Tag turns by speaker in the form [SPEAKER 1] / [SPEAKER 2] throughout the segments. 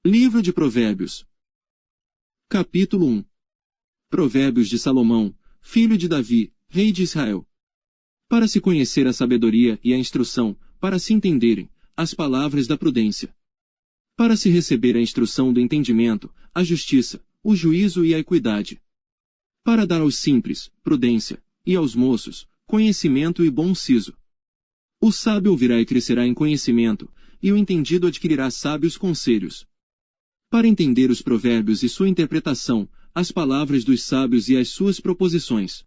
[SPEAKER 1] Livro de Provérbios. Capítulo 1. Provérbios de Salomão, filho de Davi, rei de Israel. Para se conhecer a sabedoria e a instrução, para se entenderem as palavras da prudência. Para se receber a instrução do entendimento, a justiça, o juízo e a equidade. Para dar aos simples, prudência, e aos moços, conhecimento e bom siso. O sábio ouvirá e crescerá em conhecimento, e o entendido adquirirá sábios conselhos. Para entender os provérbios e sua interpretação, as palavras dos sábios e as suas proposições.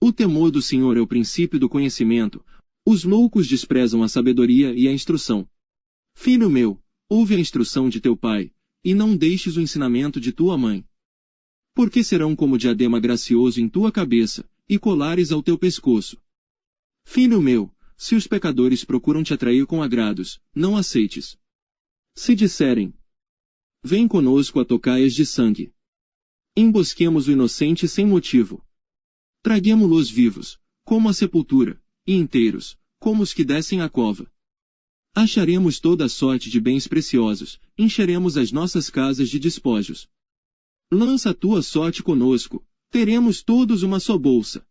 [SPEAKER 1] O temor do Senhor é o princípio do conhecimento, os loucos desprezam a sabedoria e a instrução. Filho meu, ouve a instrução de teu pai, e não deixes o ensinamento de tua mãe. Porque serão como diadema gracioso em tua cabeça, e colares ao teu pescoço. Filho meu, se os pecadores procuram te atrair com agrados, não aceites. Se disserem, vem conosco a tocaias de sangue. Embosquemos o inocente sem motivo. Traguemo-los vivos, como a sepultura, e inteiros, como os que descem à cova. Acharemos toda a sorte de bens preciosos, encheremos as nossas casas de despojos. Lança a tua sorte conosco, teremos todos uma só bolsa.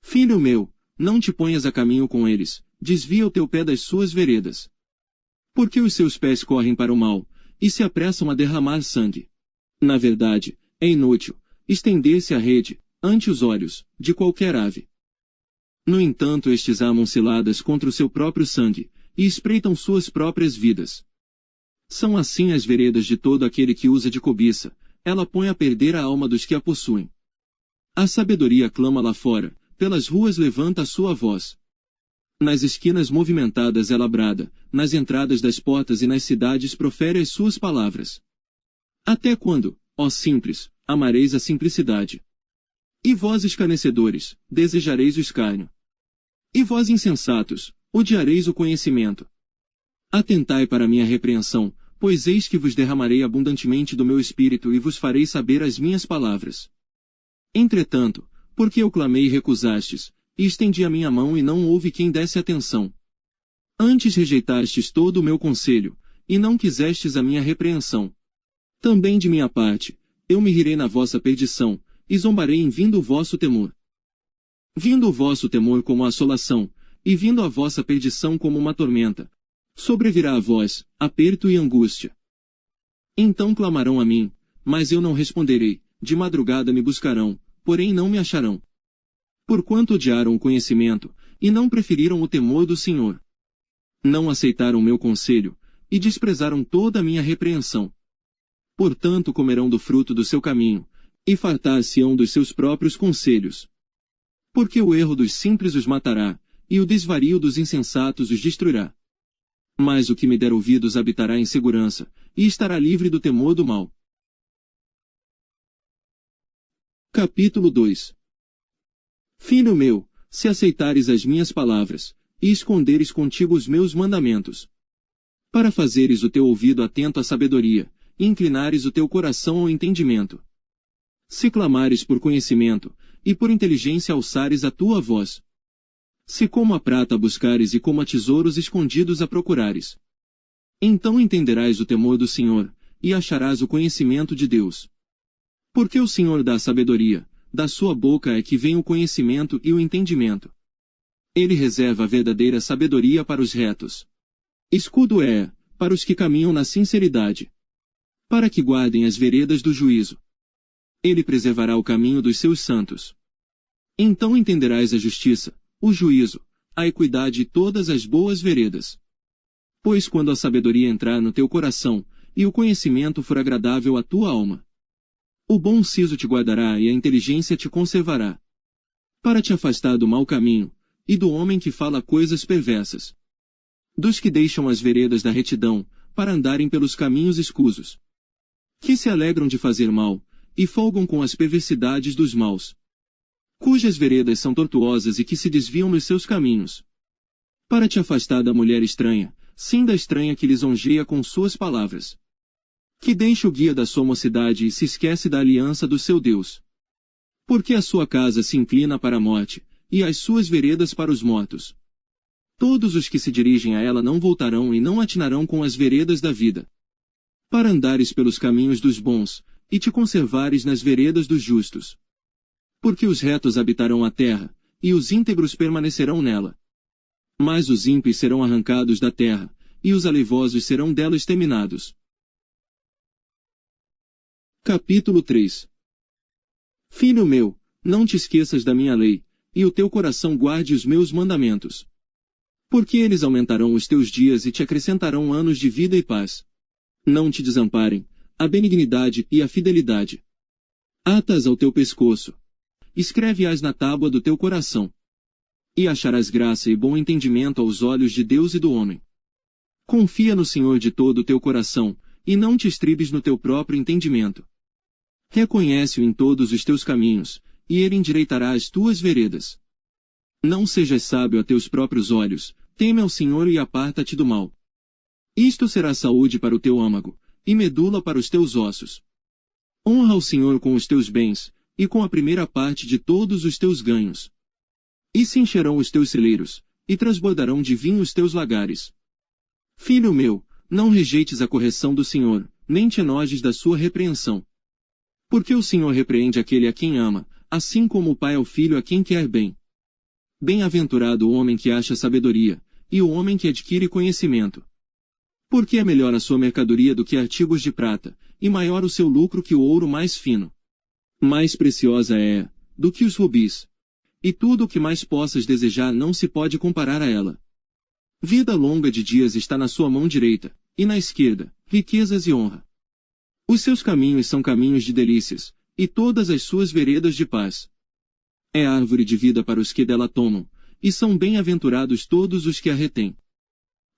[SPEAKER 1] Filho meu, não te ponhas a caminho com eles, desvia o teu pé das suas veredas. Porque os seus pés correm para o mal, e se apressam a derramar sangue. Na verdade, é inútil estender-se a rede, ante os olhos, de qualquer ave. No entanto, estes amam ciladas contra o seu próprio sangue, e espreitam suas próprias vidas. São assim as veredas de todo aquele que usa de cobiça, ela põe a perder a alma dos que a possuem. A sabedoria clama lá fora, pelas ruas levanta a sua voz. Nas esquinas movimentadas ela brada, nas entradas das portas e nas cidades profere as suas palavras. Até quando, ó simples, amareis a simplicidade? E vós escarnecedores, desejareis o escárnio. E vós insensatos, odiareis o conhecimento. Atentai para minha repreensão, pois eis que vos derramarei abundantemente do meu espírito e vos farei saber as minhas palavras. Entretanto, porque eu clamei e recusastes, e estendi a minha mão e não houve quem desse atenção. Antes rejeitastes todo o meu conselho, e não quisestes a minha repreensão. Também de minha parte, eu me rirei na vossa perdição, e zombarei em vindo o vosso temor. Vindo o vosso temor como a assolação, e vindo a vossa perdição como uma tormenta, sobrevirá a vós, aperto e angústia. Então clamarão a mim, mas eu não responderei, de madrugada me buscarão, porém não me acharão. Porquanto odiaram o conhecimento, e não preferiram o temor do Senhor. Não aceitaram o meu conselho, e desprezaram toda a minha repreensão. Portanto comerão do fruto do seu caminho, e fartar-se-ão dos seus próprios conselhos. Porque o erro dos simples os matará, e o desvario dos insensatos os destruirá. Mas o que me der ouvidos habitará em segurança, e estará livre do temor do mal. Capítulo 2. Filho meu, se aceitares as minhas palavras, e esconderes contigo os meus mandamentos, para fazeres o teu ouvido atento à sabedoria, e inclinares o teu coração ao entendimento. Se clamares por conhecimento, e por inteligência alçares a tua voz. Se como a prata a buscares e como a tesouros escondidos a procurares. Então entenderás o temor do Senhor, e acharás o conhecimento de Deus. Porque o Senhor dá sabedoria, da sua boca é que vem o conhecimento e o entendimento. Ele reserva a verdadeira sabedoria para os retos. Escudo é, para os que caminham na sinceridade. Para que guardem as veredas do juízo. Ele preservará o caminho dos seus santos. Então entenderás a justiça, o juízo, a equidade e todas as boas veredas. Pois quando a sabedoria entrar no teu coração, e o conhecimento for agradável à tua alma, o bom siso te guardará e a inteligência te conservará. Para te afastar do mau caminho, e do homem que fala coisas perversas. Dos que deixam as veredas da retidão, para andarem pelos caminhos escusos. Que se alegram de fazer mal, e folgam com as perversidades dos maus. Cujas veredas são tortuosas e que se desviam nos seus caminhos. Para te afastar da mulher estranha, sim da estranha que lisonjeia com suas palavras. Que deixa o guia da sua mocidade e se esquece da aliança do seu Deus. Porque a sua casa se inclina para a morte, e as suas veredas para os mortos. Todos os que se dirigem a ela não voltarão e não atinarão com as veredas da vida. para andares pelos caminhos dos bons, e te conservares nas veredas dos justos. Porque os retos habitarão a terra, e os íntegros permanecerão nela. Mas os ímpios serão arrancados da terra, e os aleivosos serão dela exterminados. Capítulo 3. Filho meu, não te esqueças da minha lei, e o teu coração guarde os meus mandamentos. Porque eles aumentarão os teus dias e te acrescentarão anos de vida e paz. Não te desamparem a benignidade e a fidelidade. Ata-as ao teu pescoço. Escreve-as na tábua do teu coração. E acharás graça e bom entendimento aos olhos de Deus e do homem. Confia no Senhor de todo o teu coração, e não te estribes no teu próprio entendimento. Reconhece-o em todos os teus caminhos, e ele endireitará as tuas veredas. Não sejas sábio a teus próprios olhos, teme ao Senhor e aparta-te do mal. Isto será saúde para o teu âmago, e medula para os teus ossos. Honra o Senhor com os teus bens, e com a primeira parte de todos os teus ganhos. E se encherão os teus celeiros, e transbordarão de vinho os teus lagares. Filho meu, não rejeites a correção do Senhor, nem te enojes da sua repreensão. Porque o Senhor repreende aquele a quem ama, assim como o pai ao filho a quem quer bem. Bem-aventurado o homem que acha sabedoria, e o homem que adquire conhecimento. Porque é melhor a sua mercadoria do que artigos de prata, e maior o seu lucro que o ouro mais fino. Mais preciosa é, do que os rubis. E tudo o que mais possas desejar não se pode comparar a ela. Vida longa de dias está na sua mão direita, e na esquerda, riquezas e honra. Os seus caminhos são caminhos de delícias, e todas as suas veredas de paz. É árvore de vida para os que dela tomam, e são bem-aventurados todos os que a retêm.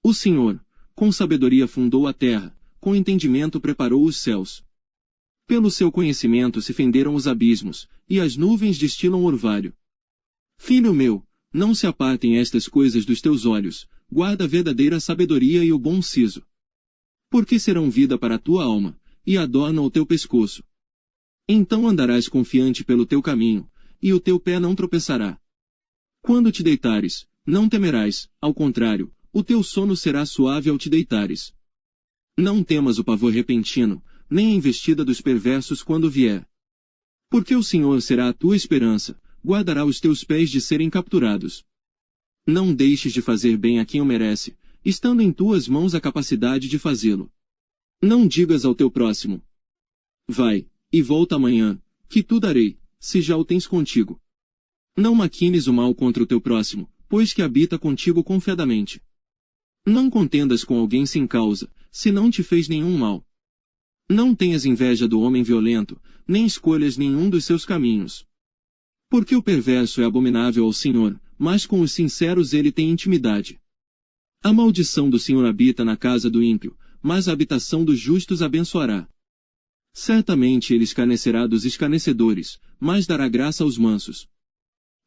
[SPEAKER 1] O Senhor, com sabedoria fundou a terra, com entendimento preparou os céus. Pelo seu conhecimento se fenderam os abismos, e as nuvens destilam orvalho. Filho meu, não se apartem estas coisas dos teus olhos, guarda a verdadeira sabedoria e o bom siso. Porque serão vida para a tua alma, e adornam o teu pescoço. Então andarás confiante pelo teu caminho, e o teu pé não tropeçará. Quando te deitares, não temerás, ao contrário, o teu sono será suave ao te deitares. Não temas o pavor repentino, nem a investida dos perversos quando vier. Porque o Senhor será a tua esperança, guardará os teus pés de serem capturados. Não deixes de fazer bem a quem o merece, estando em tuas mãos a capacidade de fazê-lo. Não digas ao teu próximo: vai, e volta amanhã, que tu darei, se já o tens contigo. Não maquines o mal contra o teu próximo, pois que habita contigo confiadamente. Não contendas com alguém sem causa, se não te fez nenhum mal. Não tenhas inveja do homem violento, nem escolhas nenhum dos seus caminhos. Porque o perverso é abominável ao Senhor, mas com os sinceros ele tem intimidade. A maldição do Senhor habita na casa do ímpio, mas a habitação dos justos abençoará. Certamente ele escarnecerá dos escarnecedores, mas dará graça aos mansos.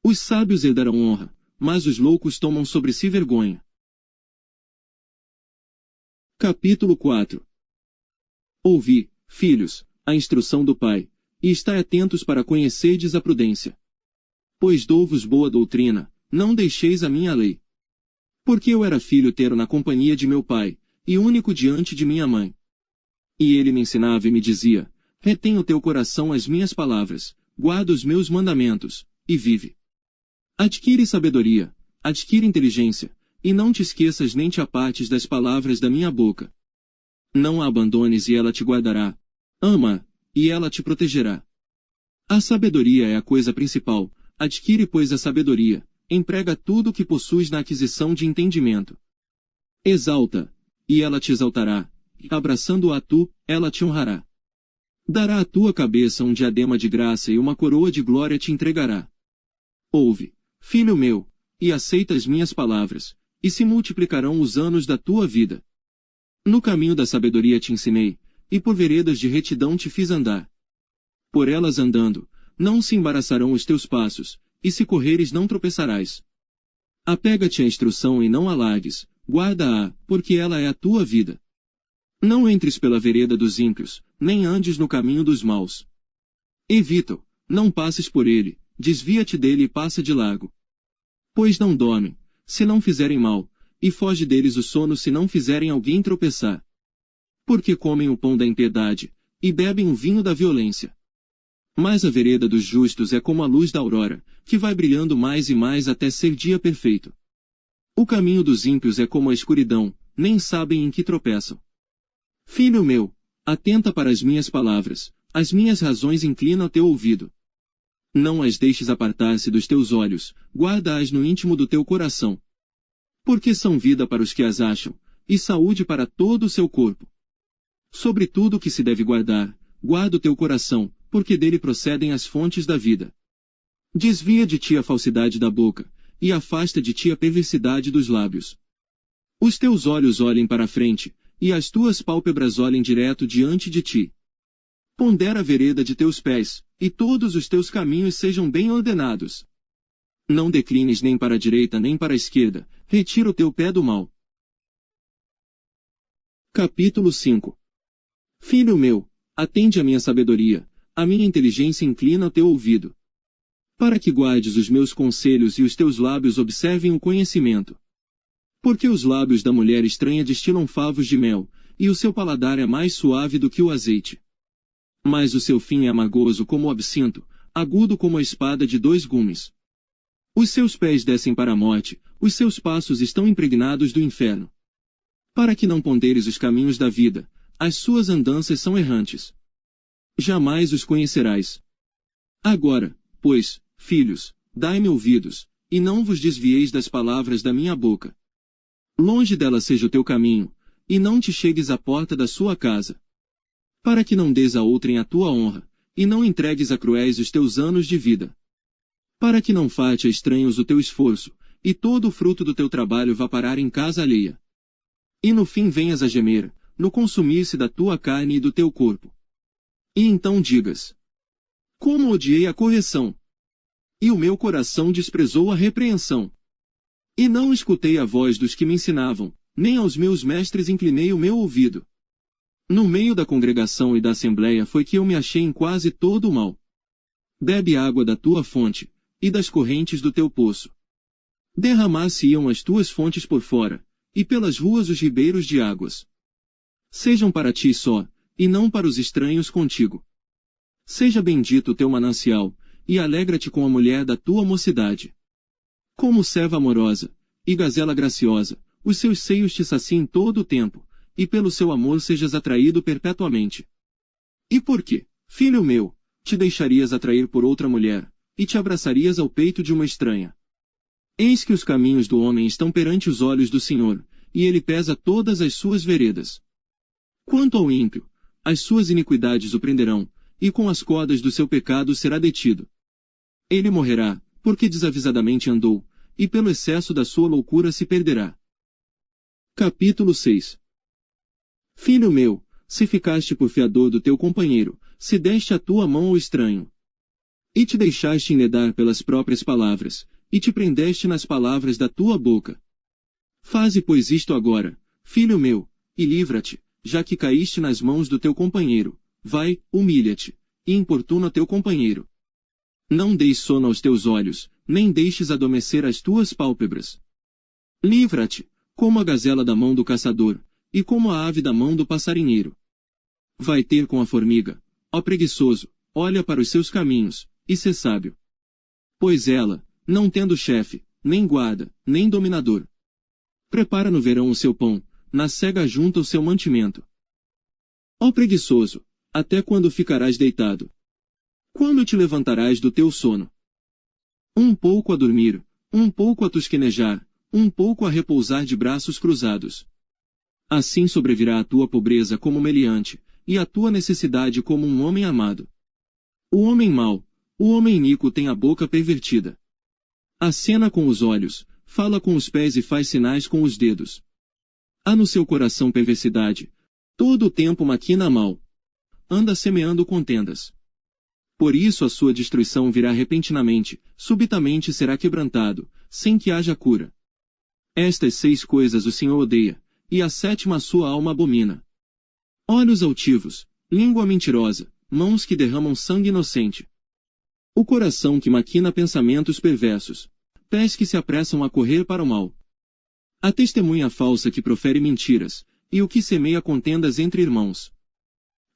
[SPEAKER 1] Os sábios herdarão honra, mas os loucos tomam sobre si vergonha. Capítulo 4. Ouvi, filhos, a instrução do Pai, e estai atentos para conhecerdes a prudência. Pois dou-vos boa doutrina, não deixeis a minha lei. Porque eu era filho tero na companhia de meu pai, e único diante de minha mãe. E ele me ensinava e me dizia: retém o teu coração as minhas palavras, guarda os meus mandamentos, e vive. Adquire sabedoria, adquire inteligência, e não te esqueças nem te apartes das palavras da minha boca. Não a abandones e ela te guardará. Ama-a, e ela te protegerá. A sabedoria é a coisa principal, adquire pois a sabedoria, emprega tudo o que possuis na aquisição de entendimento. Exalta, e ela te exaltará, abraçando-a tu, ela te honrará. Dará à tua cabeça um diadema de graça e uma coroa de glória te entregará. Ouve, filho meu, e aceita as minhas palavras, e se multiplicarão os anos da tua vida. No caminho da sabedoria te ensinei, e por veredas de retidão te fiz andar. Por elas andando, não se embaraçarão os teus passos, e se correres não tropeçarás. Apega-te à instrução e não a largues, guarda-a, porque ela é a tua vida. Não entres pela vereda dos ímpios, nem andes no caminho dos maus. Evita-o, não passes por ele, desvia-te dele e passa de largo. Pois não dormem, se não fizerem mal, e foge deles o sono se não fizerem alguém tropeçar. Porque comem o pão da impiedade, e bebem o vinho da violência. Mas a vereda dos justos é como a luz da aurora, que vai brilhando mais e mais até ser dia perfeito. O caminho dos ímpios é como a escuridão, nem sabem em que tropeçam. Filho meu, atenta para as minhas palavras, as minhas razões inclina o teu ouvido. Não as deixes apartar-se dos teus olhos, guarda-as no íntimo do teu coração. Porque são vida para os que as acham, e saúde para todo o seu corpo. Sobre tudo o que se deve guardar, guarda o teu coração, porque dele procedem as fontes da vida. Desvia de ti a falsidade da boca, e afasta de ti a perversidade dos lábios. Os teus olhos olhem para a frente, e as tuas pálpebras olhem direto diante de ti. Pondera a vereda de teus pés, e todos os teus caminhos sejam bem ordenados. Não declines nem para a direita nem para a esquerda, retira o teu pé do mal. Capítulo 5. Filho meu, atende à minha sabedoria, a minha inteligência inclina o teu ouvido. Para que guardes os meus conselhos e os teus lábios observem o conhecimento. Porque os lábios da mulher estranha destilam favos de mel, e o seu paladar é mais suave do que o azeite. Mas o seu fim é amargoso como o absinto, agudo como a espada de 2 gumes. Os seus pés descem para a morte, os seus passos estão impregnados do inferno. Para que não ponderes os caminhos da vida, as suas andanças são errantes. Jamais os conhecerás. Agora, pois, filhos, dai-me ouvidos, e não vos desvieis das palavras da minha boca. Longe dela seja o teu caminho, e não te chegues à porta da sua casa. Para que não des a outrem a tua honra, e não entregues a cruéis os teus anos de vida. Para que não falte a estranhos o teu esforço, e todo o fruto do teu trabalho vá parar em casa alheia. E no fim venhas a gemer, no consumir-se da tua carne e do teu corpo. E então digas: como odiei a correção! E o meu coração desprezou a repreensão. E não escutei a voz dos que me ensinavam, nem aos meus mestres inclinei o meu ouvido. No meio da congregação e da assembleia foi que eu me achei em quase todo o mal. Bebe água da tua fonte, e das correntes do teu poço. Derramar-se-iam as tuas fontes por fora, e pelas ruas os ribeiros de águas. Sejam para ti só, e não para os estranhos contigo. Seja bendito o teu manancial, e alegra-te com a mulher da tua mocidade. Como serva amorosa, e gazela graciosa, os seus seios te saciem todo o tempo, e pelo seu amor sejas atraído perpetuamente. E por quê, filho meu, te deixarias atrair por outra mulher, e te abraçarias ao peito de uma estranha? Eis que os caminhos do homem estão perante os olhos do Senhor, e ele pesa todas as suas veredas. Quanto ao ímpio, as suas iniquidades o prenderão, e com as cordas do seu pecado será detido. Ele morrerá, porque desavisadamente andou, e pelo excesso da sua loucura se perderá. Capítulo 6. Filho meu, se ficaste por fiador do teu companheiro, se deste a tua mão ao estranho, e te deixaste enredar pelas próprias palavras, e te prendeste nas palavras da tua boca. Faze pois isto agora, filho meu, e livra-te, já que caíste nas mãos do teu companheiro, vai, humilha-te, e importuna teu companheiro. Não deis sono aos teus olhos, nem deixes adormecer as tuas pálpebras. Livra-te, como a gazela da mão do caçador, e como a ave da mão do passarinheiro. Vai ter com a formiga, ó preguiçoso, olha para os seus caminhos, e sê sábio. Pois ela, não tendo chefe, nem guarda, nem dominador, prepara no verão o seu pão, na cega junta o seu mantimento. Ó preguiçoso, até quando ficarás deitado? Quando te levantarás do teu sono? Um pouco a dormir, um pouco a tosquenejar, um pouco a repousar de braços cruzados. Assim sobrevirá a tua pobreza como meliante, e a tua necessidade como um homem amado. O homem mau, o homem iníquo tem a boca pervertida. Acena com os olhos, fala com os pés e faz sinais com os dedos. Há no seu coração perversidade, todo o tempo maquina mal. Anda semeando contendas. Por isso a sua destruição virá repentinamente, subitamente será quebrantado, sem que haja cura. Estas 6 coisas o Senhor odeia, e a 7ª a sua alma abomina. Olhos altivos, língua mentirosa, mãos que derramam sangue inocente. O coração que maquina pensamentos perversos, pés que se apressam a correr para o mal. A testemunha falsa que profere mentiras, e o que semeia contendas entre irmãos.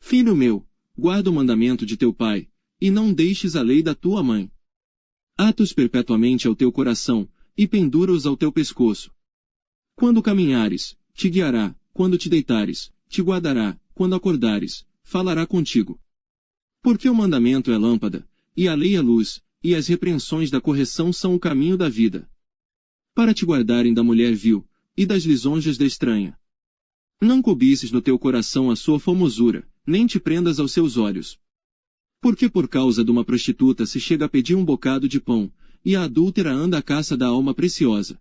[SPEAKER 1] Filho meu, guarda o mandamento de teu pai, e não deixes a lei da tua mãe. Ata-os perpetuamente ao teu coração, e pendura-os ao teu pescoço. Quando caminhares, te guiará, quando te deitares, te guardará, quando acordares, falará contigo. Porque o mandamento é lâmpada, e a lei é luz, e as repreensões da correção são o caminho da vida. Para te guardarem da mulher vil, e das lisonjas da estranha. Não cobices no teu coração a sua formosura, nem te prendas aos seus olhos. Porque por causa de uma prostituta se chega a pedir um bocado de pão, e a adúltera anda à caça da alma preciosa.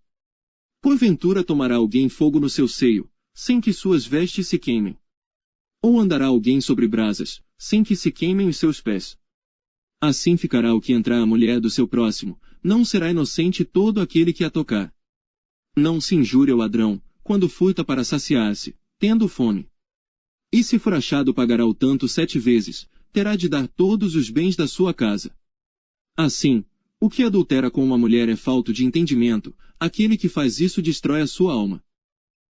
[SPEAKER 1] Porventura tomará alguém fogo no seu seio, sem que suas vestes se queimem. Ou andará alguém sobre brasas, sem que se queimem os seus pés. Assim ficará o que entrar a mulher do seu próximo, não será inocente todo aquele que a tocar. Não se injure ao ladrão, quando furta para saciar-se, tendo fome. E se for achado pagará o tanto 7 vezes, terá de dar todos os bens da sua casa. Assim, o que adultera com uma mulher é falto de entendimento, aquele que faz isso destrói a sua alma.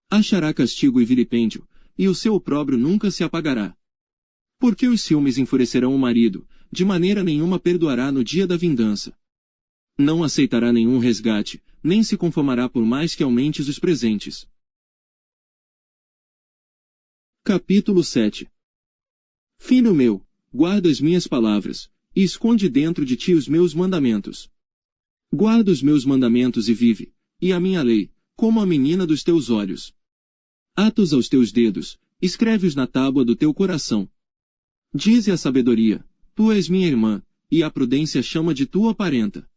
[SPEAKER 1] Achará castigo e vilipêndio, e o seu opróbrio nunca se apagará. Porque os ciúmes enfurecerão o marido, de maneira nenhuma perdoará no dia da vingança. Não aceitará nenhum resgate, nem se conformará por mais que aumentes os presentes. Capítulo 7. Filho meu, guarda as minhas palavras, e esconde dentro de ti os meus mandamentos. Guarda os meus mandamentos e vive, e a minha lei, como a menina dos teus olhos. Ata-os aos teus dedos, escreve-os na tábua do teu coração. Dize a sabedoria, tu és minha irmã, e a prudência chama de tua parenta.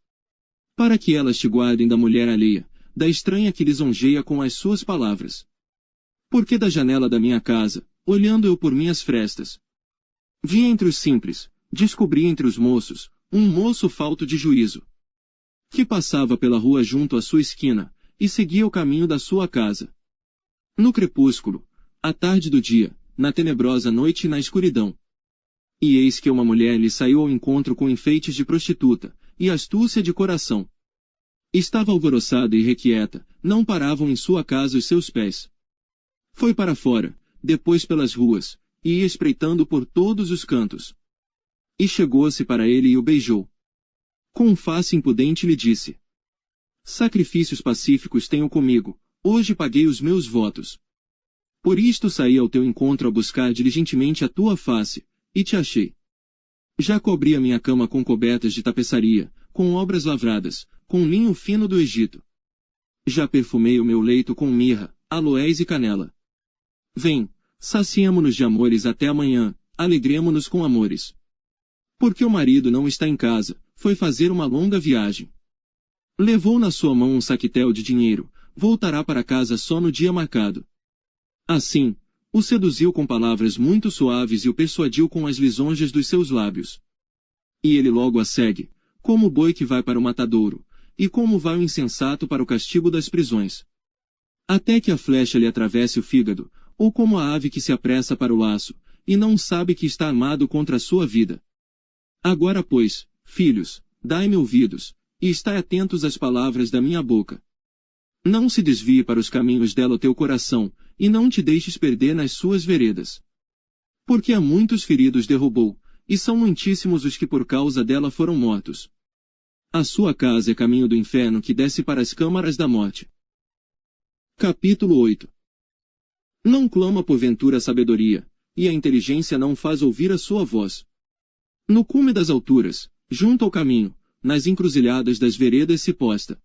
[SPEAKER 1] Para que elas te guardem da mulher alheia, da estranha que lisonjeia com as suas palavras. Porque da janela da minha casa, olhando eu por minhas frestas, vi entre os simples, descobri entre os moços, um moço falto de juízo, que passava pela rua junto à sua esquina, e seguia o caminho da sua casa. No crepúsculo, à tarde do dia, na tenebrosa noite e na escuridão. E eis que uma mulher lhe saiu ao encontro com enfeites de prostituta, e astúcia de coração. Estava alvoroçada e requieta, não paravam em sua casa os seus pés. Foi para fora, depois pelas ruas, e ia espreitando por todos os cantos. E chegou-se para ele e o beijou. Com face impudente lhe disse: Sacrifícios pacíficos tenho comigo, hoje paguei os meus votos. Por isto saí ao teu encontro a buscar diligentemente a tua face, e te achei. Já cobri a minha cama com cobertas de tapeçaria, com obras lavradas, com linho fino do Egito. Já perfumei o meu leito com mirra, aloés e canela. Vem, saciemo-nos de amores até amanhã, alegremo-nos com amores. Porque o marido não está em casa, foi fazer uma longa viagem. Levou na sua mão um saquetel de dinheiro, voltará para casa só no dia marcado. Assim, o seduziu com palavras muito suaves e o persuadiu com as lisonjas dos seus lábios. E ele logo a segue, como o boi que vai para o matadouro, e como vai o insensato para o castigo das prisões. Até que a flecha lhe atravesse o fígado, ou como a ave que se apressa para o laço, e não sabe que está armado contra a sua vida. Agora, pois, filhos, dai-me ouvidos, e estai atentos às palavras da minha boca. Não se desvie para os caminhos dela o teu coração, e não te deixes perder nas suas veredas. Porque a muitos feridos derrubou, e são muitíssimos os que por causa dela foram mortos. A sua casa é caminho do inferno que desce para as câmaras da morte. Capítulo 8. Não clama porventura a sabedoria, e a inteligência não faz ouvir a sua voz. No cume das alturas, junto ao caminho, nas encruzilhadas das veredas se posta.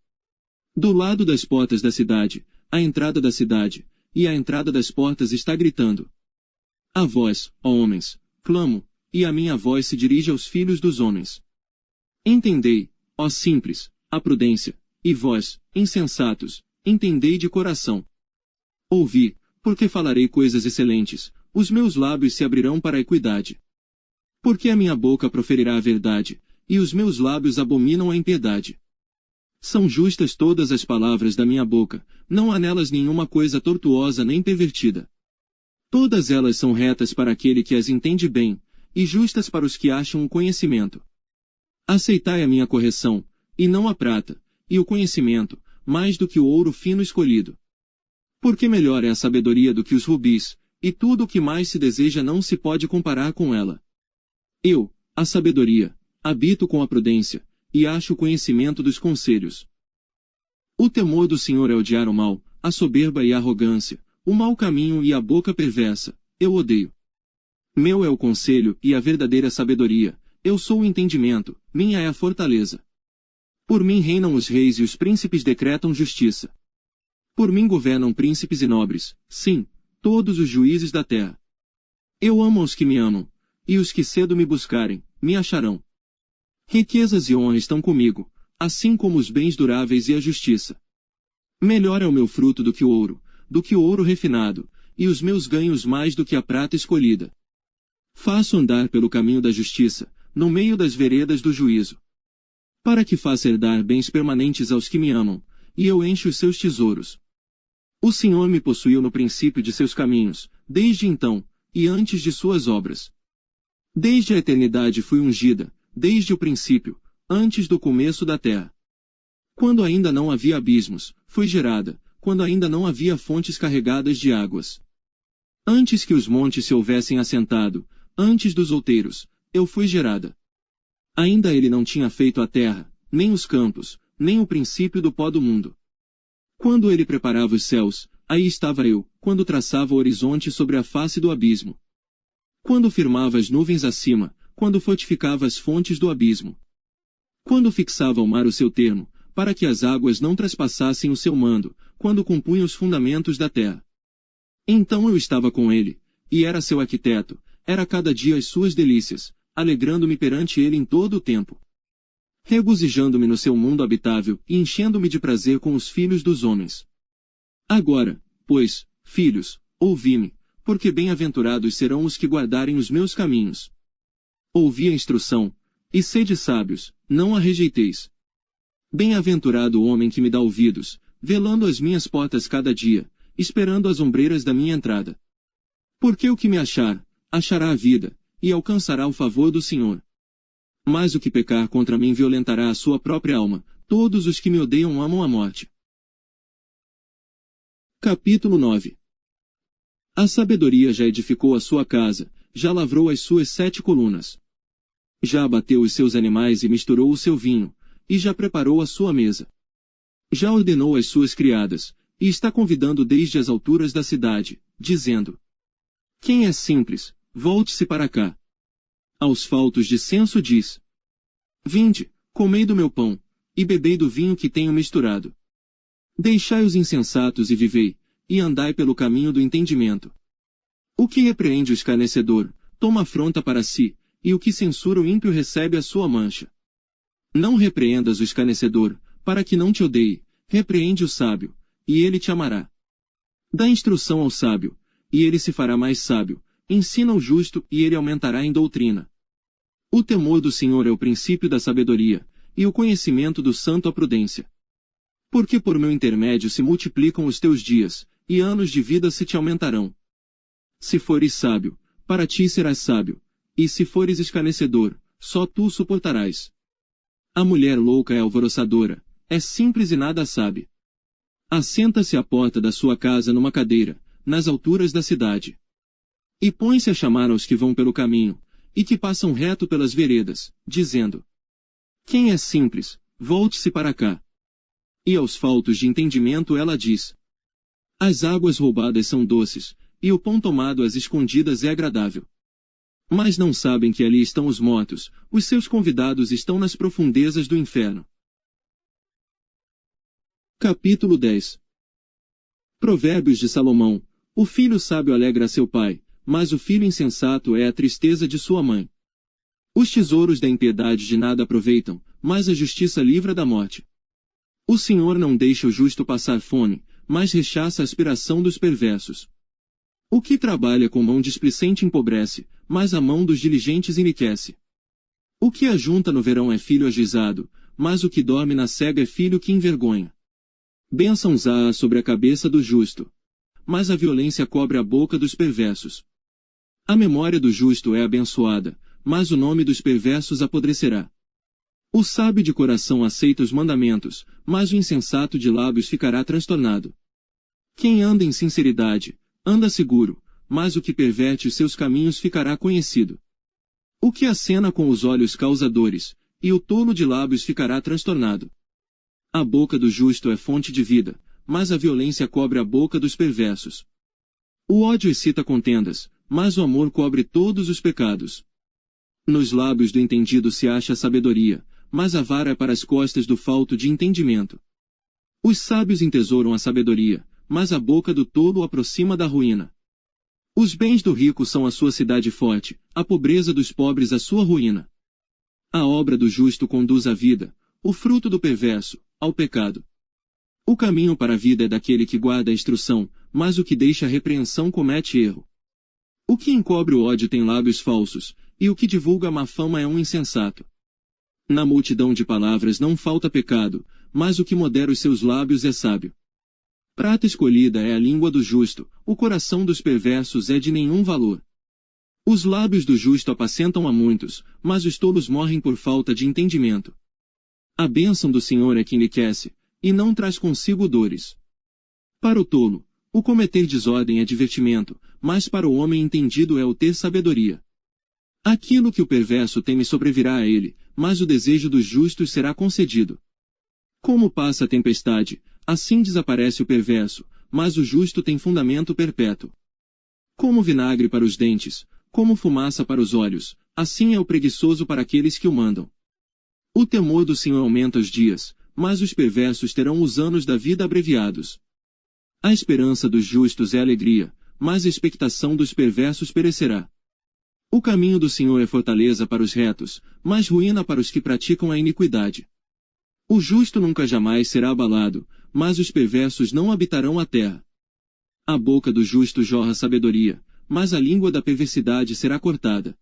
[SPEAKER 1] Do lado das portas da cidade, a entrada da cidade, e a entrada das portas está gritando. A vós, ó homens, clamo, e a minha voz se dirige aos filhos dos homens. Entendei, ó simples, a prudência, e vós, insensatos, entendei de coração. Ouvi, porque falarei coisas excelentes, os meus lábios se abrirão para a equidade. Porque a minha boca proferirá a verdade, e os meus lábios abominam a impiedade. São justas todas as palavras da minha boca, não há nelas nenhuma coisa tortuosa nem pervertida. Todas elas são retas para aquele que as entende bem, e justas para os que acham o conhecimento. Aceitai a minha correção, e não a prata, e o conhecimento, mais do que o ouro fino escolhido. Porque melhor é a sabedoria do que os rubis, e tudo o que mais se deseja não se pode comparar com ela. Eu, a sabedoria, habito com a prudência, e acho o conhecimento dos conselhos. O temor do Senhor é odiar o mal, a soberba e a arrogância, o mau caminho e a boca perversa, eu odeio. Meu é o conselho e a verdadeira sabedoria, eu sou o entendimento, minha é a fortaleza. Por mim reinam os reis e os príncipes decretam justiça. Por mim governam príncipes e nobres, sim, todos os juízes da terra. Eu amo os que me amam, e os que cedo me buscarem, me acharão. Riquezas e honra estão comigo, assim como os bens duráveis e a justiça. Melhor é o meu fruto do que o ouro refinado, e os meus ganhos mais do que a prata escolhida. Faço andar pelo caminho da justiça, no meio das veredas do juízo. Para que faça herdar bens permanentes aos que me amam, e eu encho os seus tesouros. O Senhor me possuiu no princípio de seus caminhos, desde então, e antes de suas obras. Desde a eternidade fui ungida, desde o princípio, antes do começo da terra. Quando ainda não havia abismos, fui gerada, quando ainda não havia fontes carregadas de águas. Antes que os montes se houvessem assentado, antes dos outeiros, eu fui gerada. Ainda ele não tinha feito a terra, nem os campos, nem o princípio do pó do mundo. Quando ele preparava os céus, aí estava eu, quando traçava o horizonte sobre a face do abismo. Quando firmava as nuvens acima, quando fortificava as fontes do abismo. Quando fixava ao mar o seu termo, para que as águas não traspassassem o seu mando, quando compunha os fundamentos da terra. Então eu estava com ele, e era seu arquiteto, era cada dia as suas delícias, alegrando-me perante ele em todo o tempo. Regozijando-me no seu mundo habitável e enchendo-me de prazer com os filhos dos homens. Agora, pois, filhos, ouvi-me, porque bem-aventurados serão os que guardarem os meus caminhos. Ouvi a instrução, e sede sábios, não a rejeiteis. Bem-aventurado o homem que me dá ouvidos, velando as minhas portas cada dia, esperando as ombreiras da minha entrada. Porque o que me achar, achará a vida, e alcançará o favor do Senhor. Mas o que pecar contra mim violentará a sua própria alma, todos os que me odeiam amam a morte. Capítulo 9. A sabedoria já edificou a sua casa, já lavrou as suas 7 colunas. Já abateu os seus animais e misturou o seu vinho, e já preparou a sua mesa. Já ordenou as suas criadas, e está convidando desde as alturas da cidade, dizendo: quem é simples, volte-se para cá. Aos faltos de senso diz: vinde, comei do meu pão, e bebei do vinho que tenho misturado. Deixai os insensatos e vivei, e andai pelo caminho do entendimento. O que repreende o escarnecedor, toma afronta para si, e o que censura o ímpio recebe a sua mancha. Não repreendas o escarnecedor, para que não te odeie, repreende o sábio, e ele te amará. Dá instrução ao sábio, e ele se fará mais sábio, ensina o justo e ele aumentará em doutrina. O temor do Senhor é o princípio da sabedoria, e o conhecimento do santo a prudência. Porque por meu intermédio se multiplicam os teus dias, e anos de vida se te aumentarão. Se fores sábio, para ti serás sábio, e se fores escarnecedor, só tu suportarás. A mulher louca é alvoroçadora, é simples e nada sabe. Assenta-se à porta da sua casa numa cadeira, nas alturas da cidade. E põe-se a chamar aos que vão pelo caminho, e que passam reto pelas veredas, dizendo: quem é simples, volte-se para cá. E aos faltos de entendimento ela diz: as águas roubadas são doces, e o pão tomado às escondidas é agradável. Mas não sabem que ali estão os mortos, os seus convidados estão nas profundezas do inferno. Capítulo 10. Provérbios de Salomão. O filho sábio alegra seu pai, mas o filho insensato é a tristeza de sua mãe. Os tesouros da impiedade de nada aproveitam, mas a justiça livra da morte. O Senhor não deixa o justo passar fome, mas rechaça a aspiração dos perversos. O que trabalha com mão displicente empobrece, mas a mão dos diligentes enriquece. O que ajunta no verão é filho ajuizado, mas o que dorme na cega é filho que envergonha. Bênçãos há sobre a cabeça do justo, mas a violência cobre a boca dos perversos. A memória do justo é abençoada, mas o nome dos perversos apodrecerá. O sábio de coração aceita os mandamentos, mas o insensato de lábios ficará transtornado. Quem anda em sinceridade, anda seguro, mas o que perverte os seus caminhos ficará conhecido. O que acena com os olhos causa dores, e o tolo de lábios ficará transtornado. A boca do justo é fonte de vida, mas a violência cobre a boca dos perversos. O ódio excita contendas, mas o amor cobre todos os pecados. Nos lábios do entendido se acha a sabedoria, mas a vara é para as costas do falto de entendimento. Os sábios entesouram a sabedoria, mas a boca do tolo o aproxima da ruína. Os bens do rico são a sua cidade forte, a pobreza dos pobres a sua ruína. A obra do justo conduz à vida, o fruto do perverso, ao pecado. O caminho para a vida é daquele que guarda a instrução, mas o que deixa a repreensão comete erro. O que encobre o ódio tem lábios falsos, e o que divulga a má fama é um insensato. Na multidão de palavras não falta pecado, mas o que modera os seus lábios é sábio. Prata escolhida é a língua do justo, o coração dos perversos é de nenhum valor. Os lábios do justo apacentam a muitos, mas os tolos morrem por falta de entendimento. A bênção do Senhor é que enriquece, e não traz consigo dores. Para o tolo, o cometer desordem é divertimento, mas para o homem entendido é o ter sabedoria. Aquilo que o perverso teme sobrevirá a ele, mas o desejo dos justos será concedido. Como passa a tempestade, assim desaparece o perverso, mas o justo tem fundamento perpétuo. Como vinagre para os dentes, como fumaça para os olhos, assim é o preguiçoso para aqueles que o mandam. O temor do Senhor aumenta os dias, mas os perversos terão os anos da vida abreviados. A esperança dos justos é alegria, mas a expectação dos perversos perecerá. O caminho do Senhor é fortaleza para os retos, mas ruína para os que praticam a iniquidade. O justo nunca jamais será abalado, mas os perversos não habitarão a terra. A boca do justo jorra sabedoria, mas a língua da perversidade será cortada.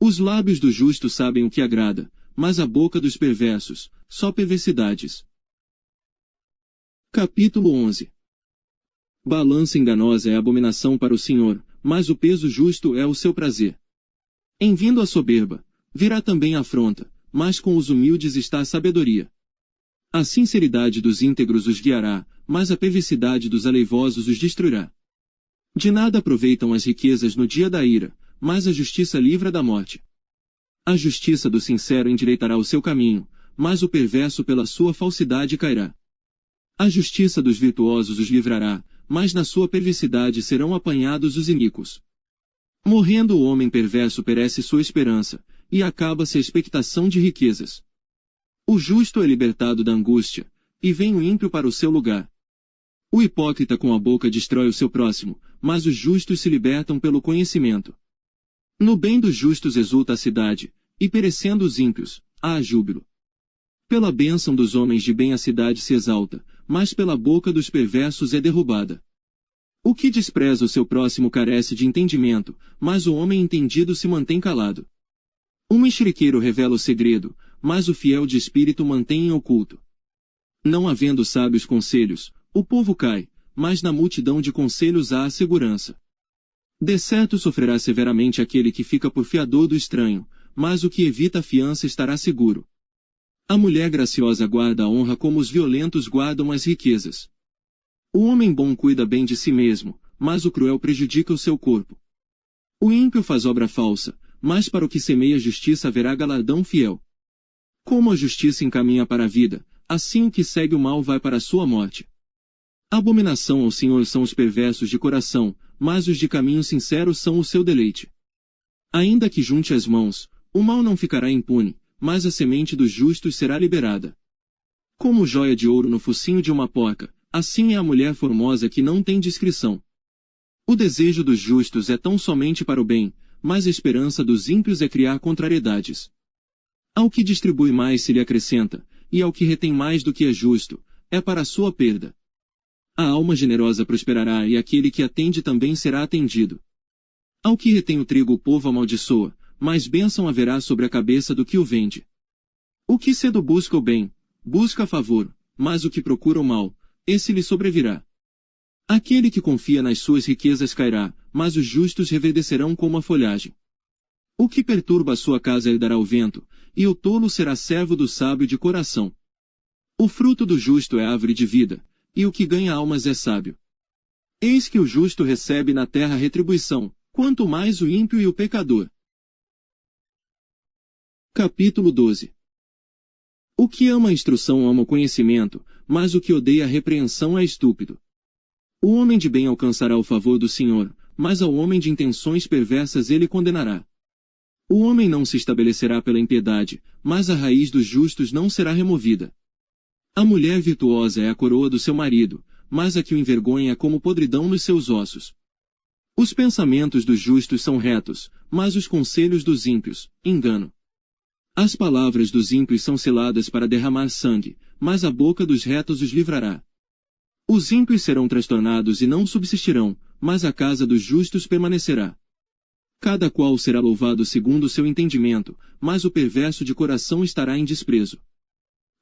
[SPEAKER 1] Os lábios do justo sabem o que agrada, mas a boca dos perversos, só perversidades. Capítulo 11. Balança enganosa é abominação para o Senhor, mas o peso justo é o seu prazer. Em vindo a soberba, virá também a afronta, mas com os humildes está a sabedoria. A sinceridade dos íntegros os guiará, mas a perversidade dos aleivosos os destruirá. De nada aproveitam as riquezas no dia da ira, mas a justiça livra da morte. A justiça do sincero endireitará o seu caminho, mas o perverso pela sua falsidade cairá. A justiça dos virtuosos os livrará, mas na sua perversidade serão apanhados os iníquos. Morrendo o homem perverso perece sua esperança, e acaba-se a expectação de riquezas. O justo é libertado da angústia, e vem o ímpio para o seu lugar. O hipócrita com a boca destrói o seu próximo, mas os justos se libertam pelo conhecimento. No bem dos justos exulta a cidade, e perecendo os ímpios, há júbilo. Pela bênção dos homens de bem a cidade se exalta, mas pela boca dos perversos é derrubada. O que despreza o seu próximo carece de entendimento, mas o homem entendido se mantém calado. O mexeriqueiro revela o segredo, mas o fiel de espírito mantém em oculto. Não havendo sábios conselhos, o povo cai, mas na multidão de conselhos há a segurança. De certo sofrerá severamente aquele que fica por fiador do estranho, mas o que evita a fiança estará seguro. A mulher graciosa guarda a honra como os violentos guardam as riquezas. O homem bom cuida bem de si mesmo, mas o cruel prejudica o seu corpo. O ímpio faz obra falsa, mas para o que semeia justiça haverá galardão fiel. Como a justiça encaminha para a vida, assim o que segue o mal vai para a sua morte. Abominação ao Senhor são os perversos de coração, mas os de caminho sincero são o seu deleite. Ainda que junte as mãos, o mal não ficará impune, mas a semente dos justos será liberada. Como joia de ouro no focinho de uma porca, assim é a mulher formosa que não tem discrição. O desejo dos justos é tão somente para o bem, mas a esperança dos ímpios é criar contrariedades. Ao que distribui mais se lhe acrescenta, e ao que retém mais do que é justo, é para a sua perda. A alma generosa prosperará e aquele que atende também será atendido. Ao que retém o trigo o povo amaldiçoa, mas bênção haverá sobre a cabeça do que o vende. O que cedo busca o bem, busca a favor, mas o que procura o mal, esse lhe sobrevirá. Aquele que confia nas suas riquezas cairá, mas os justos reverdecerão como a folhagem. O que perturba a sua casa herdará o vento, e o tolo será servo do sábio de coração. O fruto do justo é árvore de vida, e o que ganha almas é sábio. Eis que o justo recebe na terra retribuição, quanto mais o ímpio e o pecador. Capítulo 12. O que ama a instrução ama o conhecimento, mas o que odeia a repreensão é estúpido. O homem de bem alcançará o favor do Senhor, mas ao homem de intenções perversas ele condenará. O homem não se estabelecerá pela impiedade, mas a raiz dos justos não será removida. A mulher virtuosa é a coroa do seu marido, mas a que o envergonha é como podridão nos seus ossos. Os pensamentos dos justos são retos, mas os conselhos dos ímpios, engano. As palavras dos ímpios são seladas para derramar sangue, mas a boca dos retos os livrará. Os ímpios serão transtornados e não subsistirão, mas a casa dos justos permanecerá. Cada qual será louvado segundo o seu entendimento, mas o perverso de coração estará em desprezo.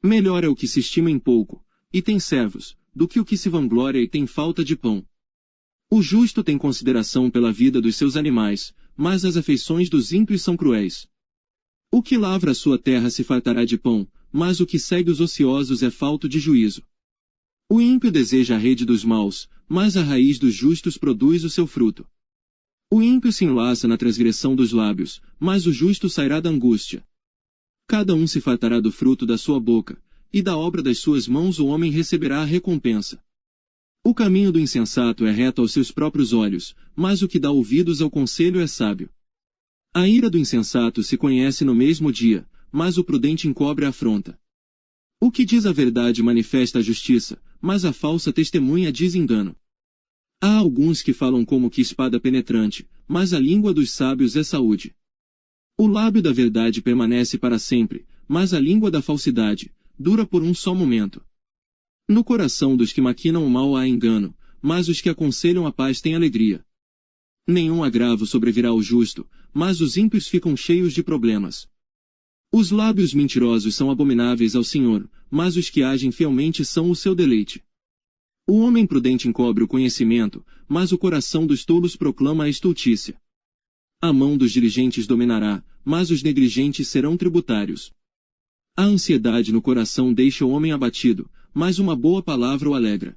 [SPEAKER 1] Melhor é o que se estima em pouco, e tem servos, do que o que se vangloria e tem falta de pão. O justo tem consideração pela vida dos seus animais, mas as afeições dos ímpios são cruéis. O que lavra a sua terra se fartará de pão, mas o que segue os ociosos é falto de juízo. O ímpio deseja a rede dos maus, mas a raiz dos justos produz o seu fruto. O ímpio se enlaça na transgressão dos lábios, mas o justo sairá da angústia. Cada um se fartará do fruto da sua boca, e da obra das suas mãos o homem receberá a recompensa. O caminho do insensato é reto aos seus próprios olhos, mas o que dá ouvidos ao conselho é sábio. A ira do insensato se conhece no mesmo dia, mas o prudente encobre a afronta. O que diz a verdade manifesta a justiça, mas a falsa testemunha diz engano. Há alguns que falam como que espada penetrante, mas a língua dos sábios é saúde. O lábio da verdade permanece para sempre, mas a língua da falsidade dura por um só momento. No coração dos que maquinam o mal há engano, mas os que aconselham a paz têm alegria. Nenhum agravo sobrevirá ao justo, mas os ímpios ficam cheios de problemas. Os lábios mentirosos são abomináveis ao Senhor, mas os que agem fielmente são o seu deleite. O homem prudente encobre o conhecimento, mas o coração dos tolos proclama a estultícia. A mão dos diligentes dominará, mas os negligentes serão tributários. A ansiedade no coração deixa o homem abatido, mas uma boa palavra o alegra.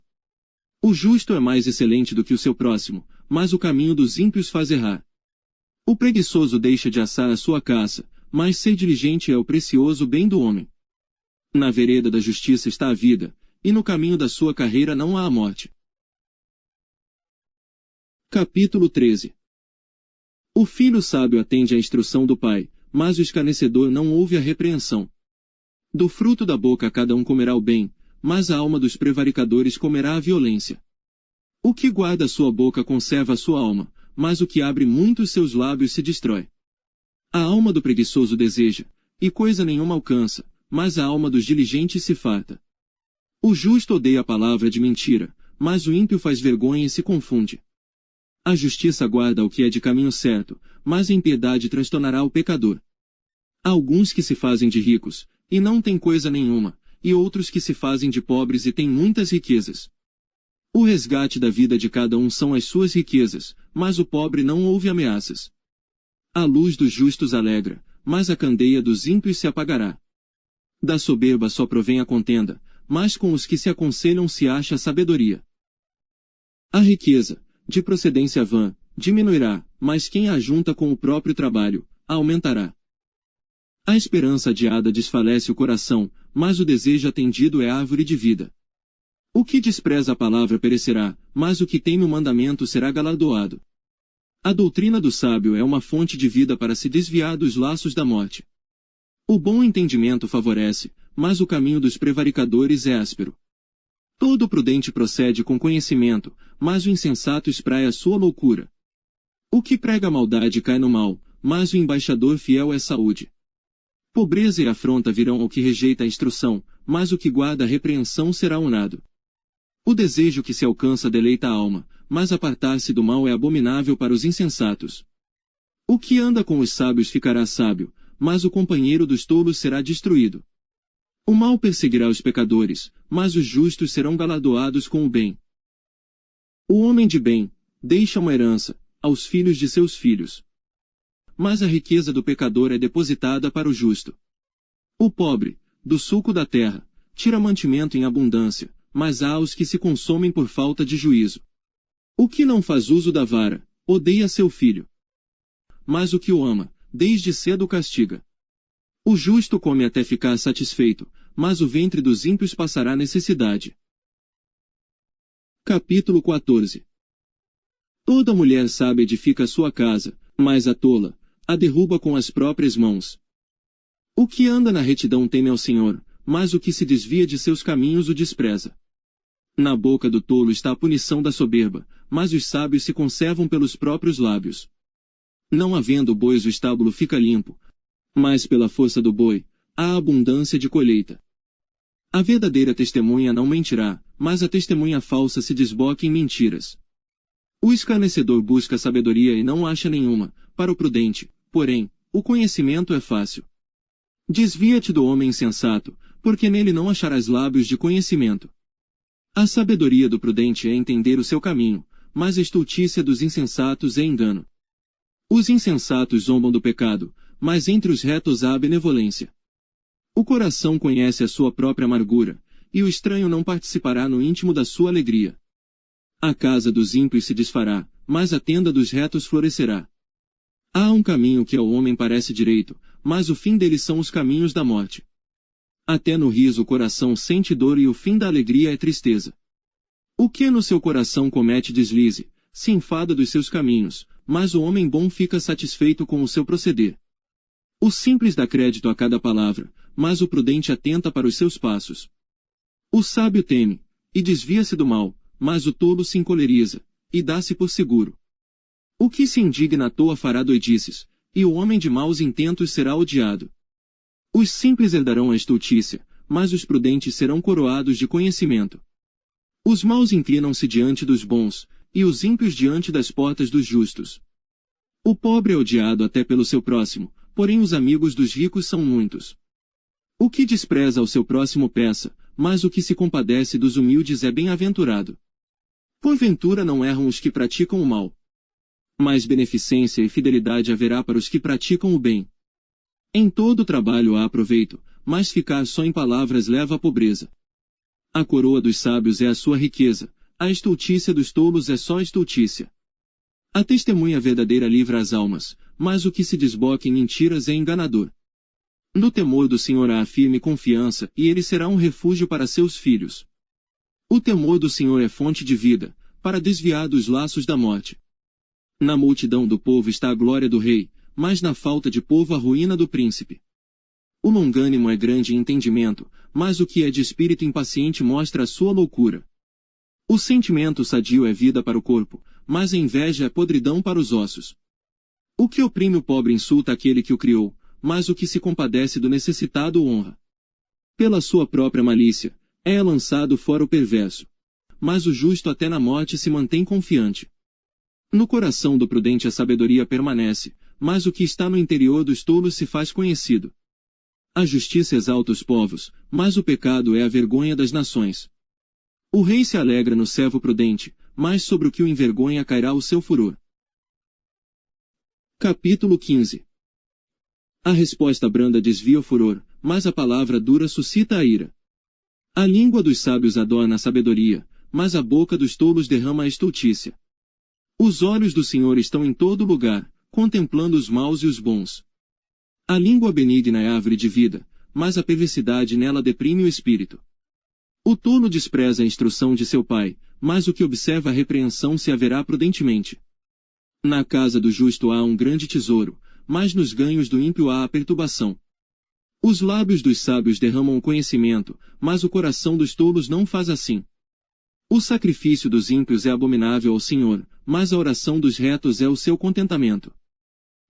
[SPEAKER 1] O justo é mais excelente do que o seu próximo, mas o caminho dos ímpios faz errar. O preguiçoso deixa de assar a sua caça, mas ser diligente é o precioso bem do homem. Na vereda da justiça está a vida, e no caminho da sua carreira não há a morte. Capítulo 13. O filho sábio atende à instrução do pai, mas o escarnecedor não ouve a repreensão. Do fruto da boca cada um comerá o bem, mas a alma dos prevaricadores comerá a violência. O que guarda a sua boca conserva a sua alma, mas o que abre muito os seus lábios se destrói. A alma do preguiçoso deseja, e coisa nenhuma alcança, mas a alma dos diligentes se farta. O justo odeia a palavra de mentira, mas o ímpio faz vergonha e se confunde. A justiça guarda o que é de caminho certo, mas a impiedade transtornará o pecador. Há alguns que se fazem de ricos, e não têm coisa nenhuma, e outros que se fazem de pobres e têm muitas riquezas. O resgate da vida de cada um são as suas riquezas, mas o pobre não ouve ameaças. A luz dos justos alegra, mas a candeia dos ímpios se apagará. Da soberba só provém a contenda, mas com os que se aconselham se acha a sabedoria. A riqueza, de procedência vã, diminuirá, mas quem a ajunta com o próprio trabalho, a aumentará. A esperança adiada desfalece o coração, mas o desejo atendido é árvore de vida. O que despreza a palavra perecerá, mas o que teme o mandamento será galardoado. A doutrina do sábio é uma fonte de vida para se desviar dos laços da morte. O bom entendimento favorece, mas o caminho dos prevaricadores é áspero. Todo prudente procede com conhecimento, mas o insensato espraia sua loucura. O que prega a maldade cai no mal, mas o embaixador fiel é saúde. Pobreza e afronta virão ao que rejeita a instrução, mas o que guarda a repreensão será honrado. O desejo que se alcança deleita a alma, mas apartar-se do mal é abominável para os insensatos. O que anda com os sábios ficará sábio, mas o companheiro dos tolos será destruído. O mal perseguirá os pecadores, mas os justos serão galardoados com o bem. O homem de bem deixa uma herança aos filhos de seus filhos. Mas a riqueza do pecador é depositada para o justo. O pobre, do suco da terra, tira mantimento em abundância, mas há os que se consomem por falta de juízo. O que não faz uso da vara, odeia seu filho. Mas o que o ama, desde cedo o castiga. O justo come até ficar satisfeito, mas o ventre dos ímpios passará necessidade. Capítulo 14. Toda mulher sábia edifica sua casa, mas a tola a derruba com as próprias mãos. O que anda na retidão teme ao Senhor, mas o que se desvia de seus caminhos o despreza. Na boca do tolo está a punição da soberba, mas os sábios se conservam pelos próprios lábios. Não havendo bois o estábulo fica limpo, mas pela força do boi, há abundância de colheita. A verdadeira testemunha não mentirá, mas a testemunha falsa se desboca em mentiras. O escarnecedor busca sabedoria e não acha nenhuma, para o prudente, porém, o conhecimento é fácil. Desvia-te do homem insensato, porque nele não acharás lábios de conhecimento. A sabedoria do prudente é entender o seu caminho, mas a estultícia dos insensatos é engano. Os insensatos zombam do pecado, mas entre os retos há benevolência. O coração conhece a sua própria amargura, e o estranho não participará no íntimo da sua alegria. A casa dos ímpios se desfará, mas a tenda dos retos florescerá. Há um caminho que ao homem parece direito, mas o fim dele são os caminhos da morte. Até no riso o coração sente dor e o fim da alegria é tristeza. O que no seu coração comete deslize, se enfada dos seus caminhos, mas o homem bom fica satisfeito com o seu proceder. O simples dá crédito a cada palavra, mas o prudente atenta para os seus passos. O sábio teme, e desvia-se do mal, mas o tolo se encoleriza, e dá-se por seguro. O que se indigna à toa fará doidices, e o homem de maus intentos será odiado. Os simples herdarão a estultícia, mas os prudentes serão coroados de conhecimento. Os maus inclinam-se diante dos bons, e os ímpios diante das portas dos justos. O pobre é odiado até pelo seu próximo, porém os amigos dos ricos são muitos. O que despreza ao seu próximo peça, mas o que se compadece dos humildes é bem-aventurado. Porventura não erram os que praticam o mal. Mas beneficência e fidelidade haverá para os que praticam o bem. Em todo trabalho há proveito, mas ficar só em palavras leva à pobreza. A coroa dos sábios é a sua riqueza, a estultícia dos tolos é só estultícia. A testemunha verdadeira livra as almas, mas o que se desboca em mentiras é enganador. No temor do Senhor há firme confiança, e ele será um refúgio para seus filhos. O temor do Senhor é fonte de vida, para desviar dos laços da morte. Na multidão do povo está a glória do rei, mas na falta de povo a ruína do príncipe. O longânimo é grande em entendimento, mas o que é de espírito impaciente mostra a sua loucura. O sentimento sadio é vida para o corpo, mas a inveja é podridão para os ossos. O que oprime o pobre insulta aquele que o criou, mas o que se compadece do necessitado o honra. Pela sua própria malícia, é lançado fora o perverso. Mas o justo até na morte se mantém confiante. No coração do prudente a sabedoria permanece, mas o que está no interior dos tolos se faz conhecido. A justiça exalta os povos, mas o pecado é a vergonha das nações. O rei se alegra no servo prudente, mas sobre o que o envergonha cairá o seu furor. Capítulo 15. A resposta branda desvia o furor, mas a palavra dura suscita a ira. A língua dos sábios adorna a sabedoria, mas a boca dos tolos derrama a estultícia. Os olhos do Senhor estão em todo lugar, contemplando os maus e os bons. A língua benigna é árvore de vida, mas a perversidade nela deprime o espírito. O tolo despreza a instrução de seu pai, mas o que observa a repreensão se haverá prudentemente. Na casa do justo há um grande tesouro, mas nos ganhos do ímpio há a perturbação. Os lábios dos sábios derramam o conhecimento, mas o coração dos tolos não faz assim. O sacrifício dos ímpios é abominável ao Senhor, mas a oração dos retos é o seu contentamento.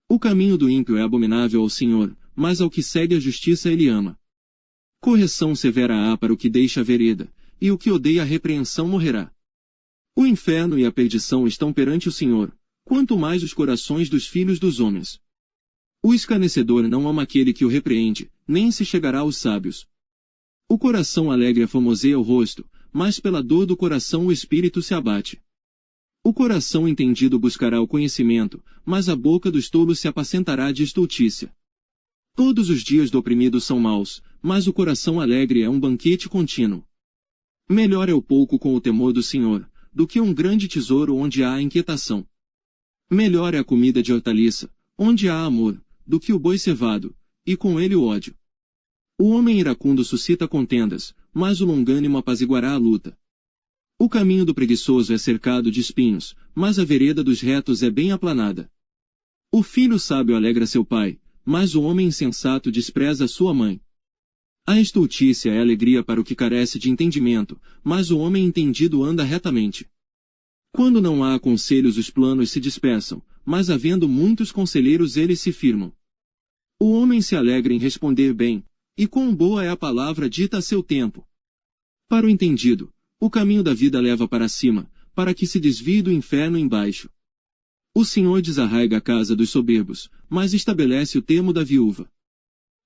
[SPEAKER 1] O caminho do ímpio é abominável ao Senhor, mas ao que segue a justiça ele ama. Correção severa há para o que deixa a vereda, e o que odeia a repreensão morrerá. O inferno e a perdição estão perante o Senhor, quanto mais os corações dos filhos dos homens. O escarnecedor não ama aquele que o repreende, nem se chegará aos sábios. O coração alegre aformoseia o rosto, mas pela dor do coração o espírito se abate. O coração entendido buscará o conhecimento, mas a boca dos tolos se apacentará de estultícia. Todos os dias do oprimido são maus, mas o coração alegre é um banquete contínuo. Melhor é o pouco com o temor do Senhor, do que um grande tesouro onde há inquietação. Melhor é a comida de hortaliça, onde há amor, do que o boi cevado, e com ele o ódio. O homem iracundo suscita contendas, mas o longânimo apaziguará a luta. O caminho do preguiçoso é cercado de espinhos, mas a vereda dos retos é bem aplanada. O filho sábio alegra seu pai, mas o homem insensato despreza sua mãe. A estultícia é alegria para o que carece de entendimento, mas o homem entendido anda retamente. Quando não há conselhos os planos se dispersam, mas havendo muitos conselheiros eles se firmam. O homem se alegra em responder bem, e quão boa é a palavra dita a seu tempo. Para o entendido, o caminho da vida leva para cima, para que se desvie do inferno embaixo. O Senhor desarraiga a casa dos soberbos, mas estabelece o termo da viúva.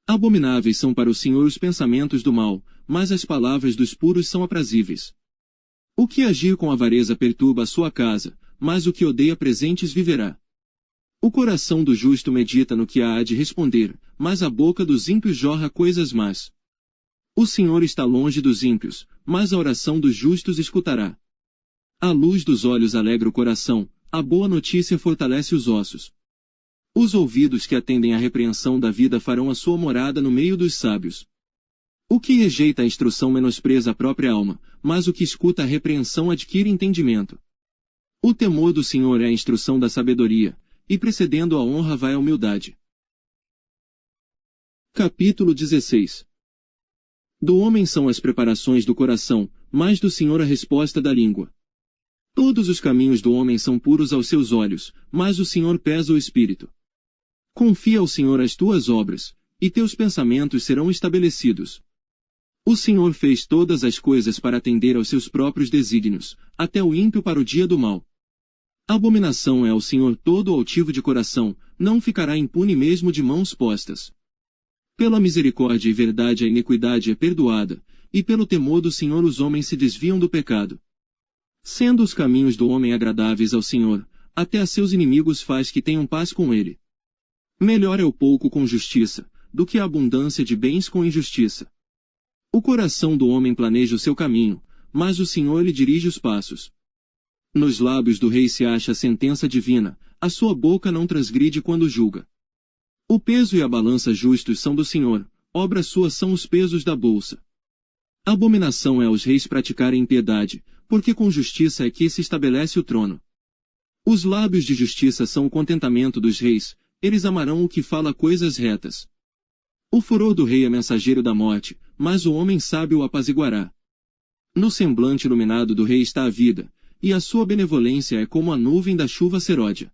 [SPEAKER 1] Abomináveis são para o Senhor os pensamentos do mal, mas as palavras dos puros são aprazíveis. O que agir com avareza perturba a sua casa, mas o que odeia presentes viverá. O coração do justo medita no que há de responder, mas a boca dos ímpios jorra coisas más. O Senhor está longe dos ímpios, mas a oração dos justos escutará. A luz dos olhos alegra o coração, a boa notícia fortalece os ossos. Os ouvidos que atendem à repreensão da vida farão a sua morada no meio dos sábios. O que rejeita a instrução menospreza a própria alma, mas o que escuta a repreensão adquire entendimento. O temor do Senhor é a instrução da sabedoria, e precedendo a honra vai a humildade. Capítulo 16. Do homem são as preparações do coração, mas do Senhor a resposta da língua. Todos os caminhos do homem são puros aos seus olhos, mas o Senhor pesa o espírito. Confia ao Senhor as tuas obras, e teus pensamentos serão estabelecidos. O Senhor fez todas as coisas para atender aos seus próprios desígnios, até o ímpio para o dia do mal. Abominação é ao Senhor todo altivo de coração, não ficará impune mesmo de mãos postas. Pela misericórdia e verdade a iniquidade é perdoada, e pelo temor do Senhor os homens se desviam do pecado. Sendo os caminhos do homem agradáveis ao Senhor, até a seus inimigos faz que tenham paz com ele. Melhor é o pouco com justiça, do que a abundância de bens com injustiça. O coração do homem planeja o seu caminho, mas o Senhor lhe dirige os passos. Nos lábios do rei se acha a sentença divina, a sua boca não transgride quando julga. O peso e a balança justos são do Senhor, obra sua são os pesos da bolsa. Abominação é aos reis praticarem impiedade, porque com justiça é que se estabelece o trono. Os lábios de justiça são o contentamento dos reis, eles amarão o que fala coisas retas. O furor do rei é mensageiro da morte, mas o homem sábio o apaziguará. No semblante iluminado do rei está a vida, e a sua benevolência é como a nuvem da chuva seródia.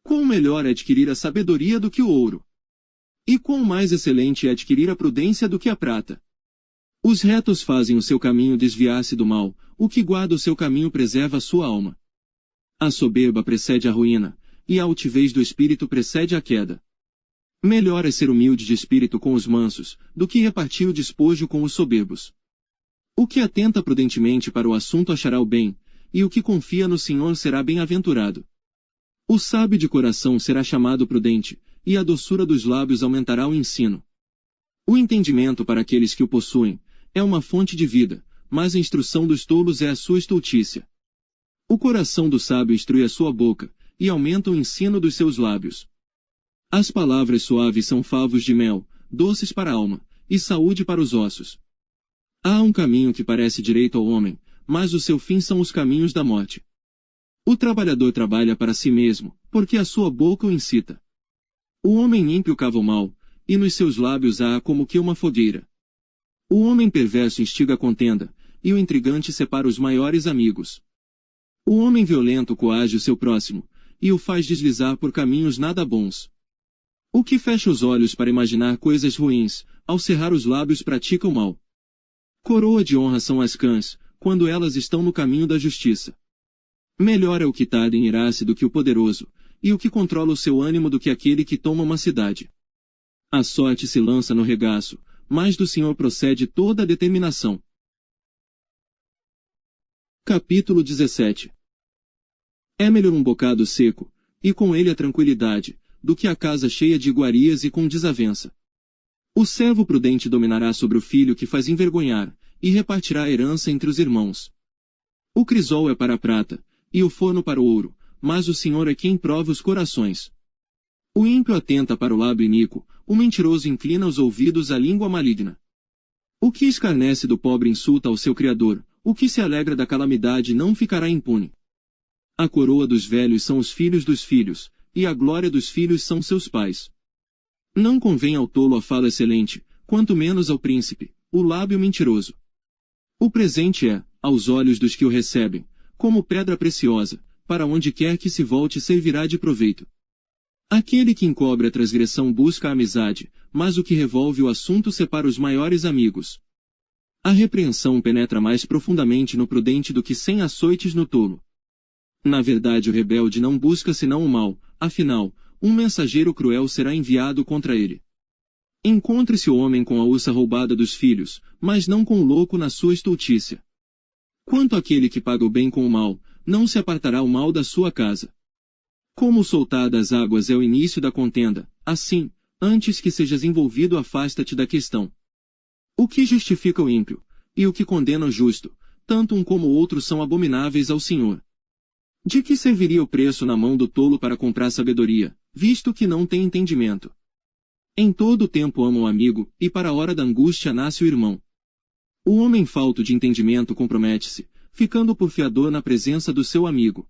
[SPEAKER 1] Quão melhor é adquirir a sabedoria do que o ouro? E quão mais excelente é adquirir a prudência do que a prata? Os retos fazem o seu caminho desviar-se do mal, o que guarda o seu caminho preserva a sua alma. A soberba precede a ruína, e a altivez do espírito precede a queda. Melhor é ser humilde de espírito com os mansos, do que repartir o despojo com os soberbos. O que atenta prudentemente para o assunto achará o bem, e o que confia no Senhor será bem-aventurado. O sábio de coração será chamado prudente, e a doçura dos lábios aumentará o ensino. O entendimento para aqueles que o possuem é uma fonte de vida, mas a instrução dos tolos é a sua estultícia. O coração do sábio instrui a sua boca, e aumenta o ensino dos seus lábios. As palavras suaves são favos de mel, doces para a alma, e saúde para os ossos. Há um caminho que parece direito ao homem, mas o seu fim são os caminhos da morte. O trabalhador trabalha para si mesmo, porque a sua boca o incita. O homem ímpio cava o mal, e nos seus lábios há como que uma fogueira. O homem perverso instiga a contenda, e o intrigante separa os maiores amigos. O homem violento coage o seu próximo, e o faz deslizar por caminhos nada bons. O que fecha os olhos para imaginar coisas ruins, ao cerrar os lábios pratica o mal. Coroa de honra são as cãs, quando elas estão no caminho da justiça. Melhor é o que tarda em irar-se do que o poderoso, e o que controla o seu ânimo do que aquele que toma uma cidade. A sorte se lança no regaço, mas do Senhor procede toda a determinação. Capítulo 17. É melhor um bocado seco, e com ele a tranquilidade, do que a casa cheia de iguarias e com desavença. O servo prudente dominará sobre o filho que faz envergonhar, e repartirá a herança entre os irmãos. O crisol é para a prata, e o forno para o ouro, mas o Senhor é quem prova os corações. O ímpio atenta para o lábio iníquo, o mentiroso inclina os ouvidos à língua maligna. O que escarnece do pobre insulta ao seu Criador, o que se alegra da calamidade não ficará impune. A coroa dos velhos são os filhos dos filhos, e a glória dos filhos são seus pais. Não convém ao tolo a fala excelente, quanto menos ao príncipe, o lábio mentiroso. O presente é, aos olhos dos que o recebem, como pedra preciosa, para onde quer que se volte servirá de proveito. Aquele que encobre a transgressão busca a amizade, mas o que revolve o assunto separa os maiores amigos. A repreensão penetra mais profundamente no prudente do que 100 açoites no tolo. Na verdade o rebelde não busca senão o mal, afinal, um mensageiro cruel será enviado contra ele. Encontre-se o homem com a ursa roubada dos filhos, mas não com o louco na sua estultícia. Quanto àquele que paga o bem com o mal, não se apartará o mal da sua casa. Como o soltar das águas é o início da contenda, assim, antes que sejas envolvido afasta-te da questão. O que justifica o ímpio, e o que condena o justo, tanto um como o outro são abomináveis ao Senhor. De que serviria o preço na mão do tolo para comprar sabedoria, visto que não tem entendimento? Em todo o tempo ama o amigo, e para a hora da angústia nasce o irmão. O homem falto de entendimento compromete-se, ficando por fiador na presença do seu amigo.